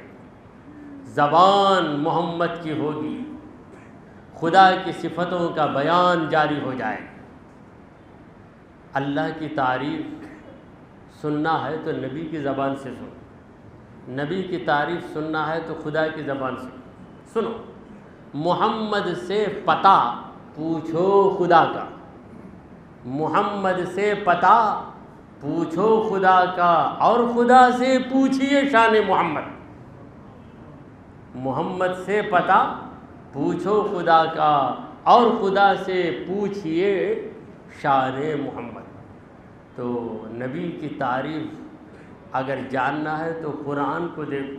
زبان محمد کی ہوگی، خدا کی صفتوں کا بیان جاری ہو جائے۔ اللہ کی تعریف سننا ہے تو نبی کی زبان سے سنو، نبی کی تعریف سننا ہے تو خدا کی زبان سے سنو۔ محمد سے پتہ پوچھو خدا کا، محمد سے پتہ پوچھو خدا کا، اور خدا سے پوچھئے شان محمد۔ محمد سے پتہ پوچھو خدا کا، اور خدا سے پوچھئے شان محمد۔ تو نبی کی تعریف اگر جاننا ہے تو قرآن کو دیکھو،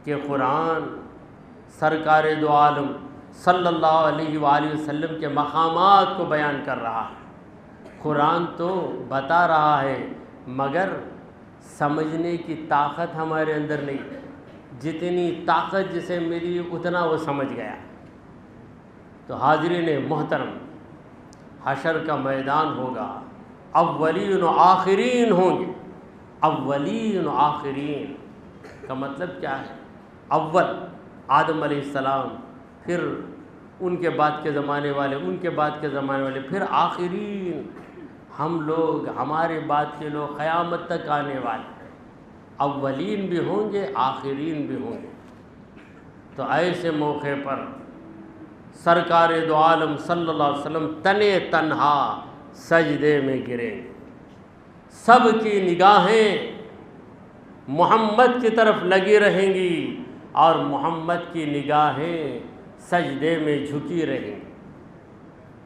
کہ قرآن سرکار دو عالم صلی اللہ علیہ وآلہ وسلم کے مقامات کو بیان کر رہا ہے۔ قرآن تو بتا رہا ہے، مگر سمجھنے کی طاقت ہمارے اندر نہیں، جتنی طاقت جسے ملی اتنا وہ سمجھ گیا۔ تو حاضرین محترم، حشر کا میدان ہوگا، اولین و آخرین ہوں گے۔ اولین و آخرین کا مطلب کیا ہے؟ اول آدم علیہ السلام، پھر ان کے بعد کے زمانے والے، ان کے بعد کے زمانے والے، پھر آخرین ہم لوگ، ہمارے بعد کے لوگ قیامت تک آنے والے، اولین بھی ہوں گے آخرین بھی ہوں گے۔ تو ایسے موقع پر سرکار دو عالم صلی اللہ علیہ وسلم تنے تنہا سجدے میں گریں گے، سب کی نگاہیں محمد کی طرف لگی رہیں گی اور محمد کی نگاہیں سجدے میں جھکی رہیں گی۔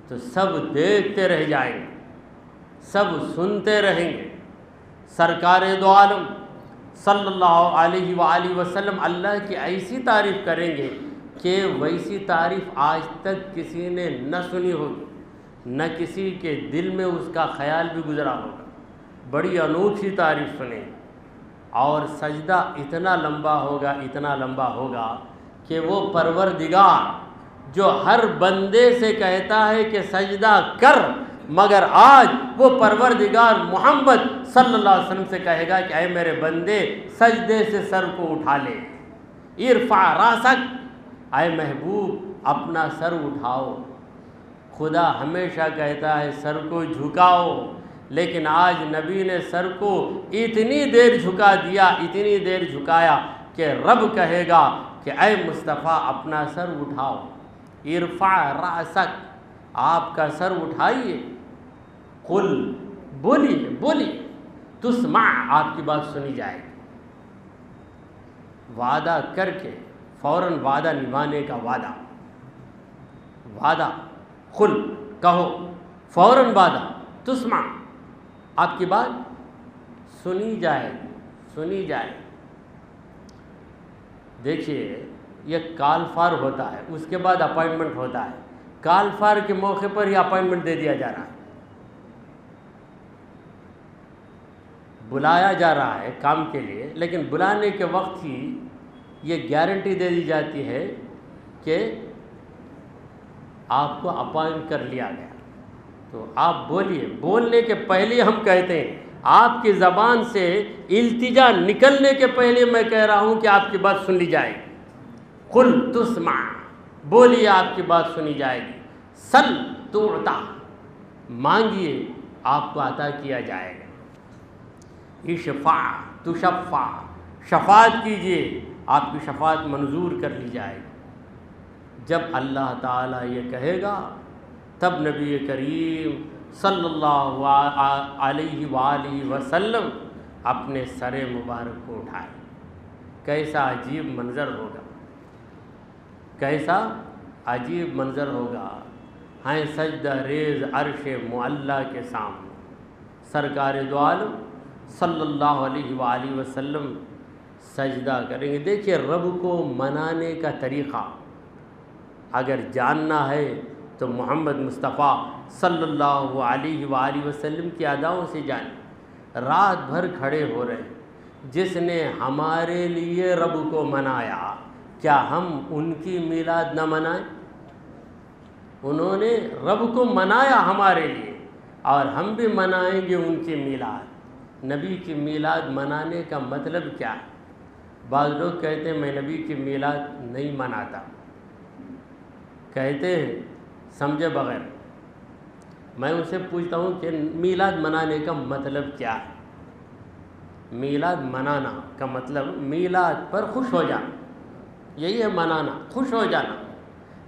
تو سب دیکھتے رہ جائیں گے، سب سنتے رہیں گے۔ سرکار دو عالم صلی اللہ علیہ وآلہ وسلم اللہ کی ایسی تعریف کریں گے کہ ویسی تعریف آج تک کسی نے نہ سنی ہوگی، نہ کسی کے دل میں اس کا خیال بھی گزرا ہوگا۔ بڑی انوکھی تعریف سنیں، اور سجدہ اتنا لمبا ہوگا، اتنا لمبا ہوگا کہ وہ پروردگار جو ہر بندے سے کہتا ہے کہ سجدہ کر، مگر آج وہ پروردگار محمد صلی اللہ علیہ وسلم سے کہے گا کہ اے میرے بندے سجدے سے سر کو اٹھا لے، ارفع راسک، اے محبوب اپنا سر اٹھاؤ۔ خدا ہمیشہ کہتا ہے سر کو جھکاؤ، لیکن آج نبی نے سر کو اتنی دیر جھکا دیا، اتنی دیر جھکایا کہ رب کہے گا کہ اے مصطفیٰ اپنا سر اٹھاؤ، ارفع راسک، آپ کا سر اٹھائیے، قل، بولیے بولیے، تسمع، آپ کی بات سنی جائے گی۔ وعدہ کر کے فوراً وعدہ نبھانے کا وعدہ، وعدہ، قل کہو، فوراً وعدہ، تسمع، آپ کی بات سنی جائے گی، سنی جائے۔ دیکھیے یہ کال فار ہوتا ہے، اس کے بعد اپائنٹمنٹ ہوتا ہے۔ کال فار کے موقع پر ہی اپائنٹمنٹ دے دیا جا رہا ہے، بلایا جا رہا ہے کام کے لیے، لیکن بلانے کے وقت ہی یہ گارنٹی دے دی جاتی ہے کہ آپ کو اپائنٹ کر لیا گیا۔ تو آپ بولیے، بولنے کے پہلے ہم کہتے ہیں، آپ کی زبان سے التجا نکلنے کے پہلے میں کہہ رہا ہوں کہ آپ کی بات سن لی جائے گی۔ قل تسمع، بولیے آپ کی بات سنی جائے گی۔ سل تعطی، مانگیے آپ کو عطا کیا جائے گا۔ اشفع تشفع، شفاعت کیجیے آپ کی شفاعت منظور کر لی جائے گی۔ جب اللہ تعالیٰ یہ کہے گا تب نبی کریم صلی اللہ علیہ وآلہ وسلم اپنے سر مبارک کو اٹھائے۔ کیسا عجیب منظر ہوگا، کیسا عجیب منظر ہوگا۔ ہیں سجدہ ریز عرش معلیٰ کے سامنے، سرکار دو عالم صلی اللہ علیہ وآلہ وسلم سجدہ کریں گے۔ دیکھیے رب کو منانے کا طریقہ اگر جاننا ہے تو محمد مصطفیٰ صلی اللہ علیہ وآلہ وسلم کی اداؤں سے جانیں۔ رات بھر کھڑے ہو رہے ہیں، جس نے ہمارے لیے رب کو منایا، کیا ہم ان کی میلاد نہ منائیں؟ انہوں نے رب کو منایا ہمارے لیے، اور ہم بھی منائیں گے ان کی میلاد۔ نبی کی میلاد منانے کا مطلب کیا ہے؟ بعض لوگ کہتے ہیں میں نبی کی میلاد نہیں مناتا، کہتے ہیں سمجھے بغیر۔ میں ان سے پوچھتا ہوں کہ میلاد منانے کا مطلب کیا ہے؟ میلاد منانا کا مطلب میلاد پر خوش ہو جانا، یہی ہے منانا، خوش ہو جانا۔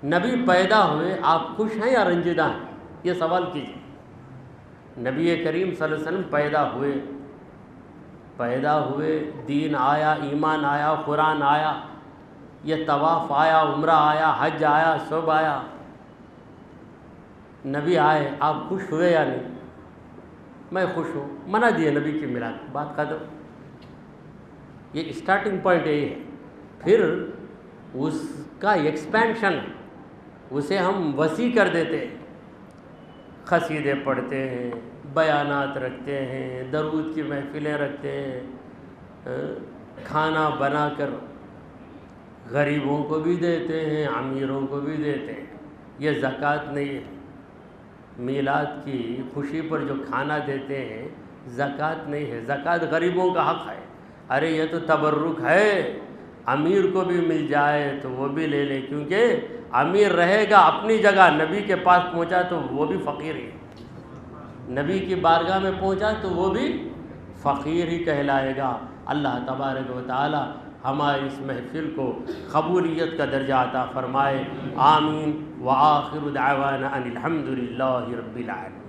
نبی پیدا ہوئے، آپ خوش ہیں یا رنجیدہ ہیں؟ یہ سوال کیجیے۔ نبی کریم صلی اللہ علیہ وسلم پیدا ہوئے، دین آیا، ایمان آیا، قرآن آیا، یہ طواف آیا، عمرہ آیا، حج آیا، سب آیا، نبی آئے، آپ خوش ہوئے یا نہیں؟ میں خوش ہوں، منا دیے نبی کی میلاد، بات ختم۔ یہ اسٹارٹنگ پوائنٹ یہی ہے۔ پھر اس کا ایکسپینشن، اسے ہم وسیع کر دیتے ہیں، قصیدے پڑھتے ہیں، بیانات رکھتے ہیں، درود کی محفلیں رکھتے ہیں، کھانا بنا کر غریبوں کو بھی دیتے ہیں، امیروں کو بھی دیتے ہیں. یہ زکوٰۃ نہیں ہے. میلاد کی خوشی پر جو کھانا دیتے ہیں زکوٰۃ نہیں ہے. زکوٰۃ غریبوں کا حق ہے. ارے یہ تو تبرک ہے. امیر کو بھی مل جائے تو وہ بھی لے لے، کیونکہ امیر رہے گا اپنی جگہ، نبی کے پاس پہنچا تو وہ بھی فقیر ہی، نبی کی بارگاہ میں پہنچا تو وہ بھی فقیر ہی کہلائے گا. اللہ تبارک و تعالی ہماری اس محفل کو قبولیت کا درجہ عطا فرمائے. آمین. وآخر دعوانا ان الحمد للہ رب العالمین.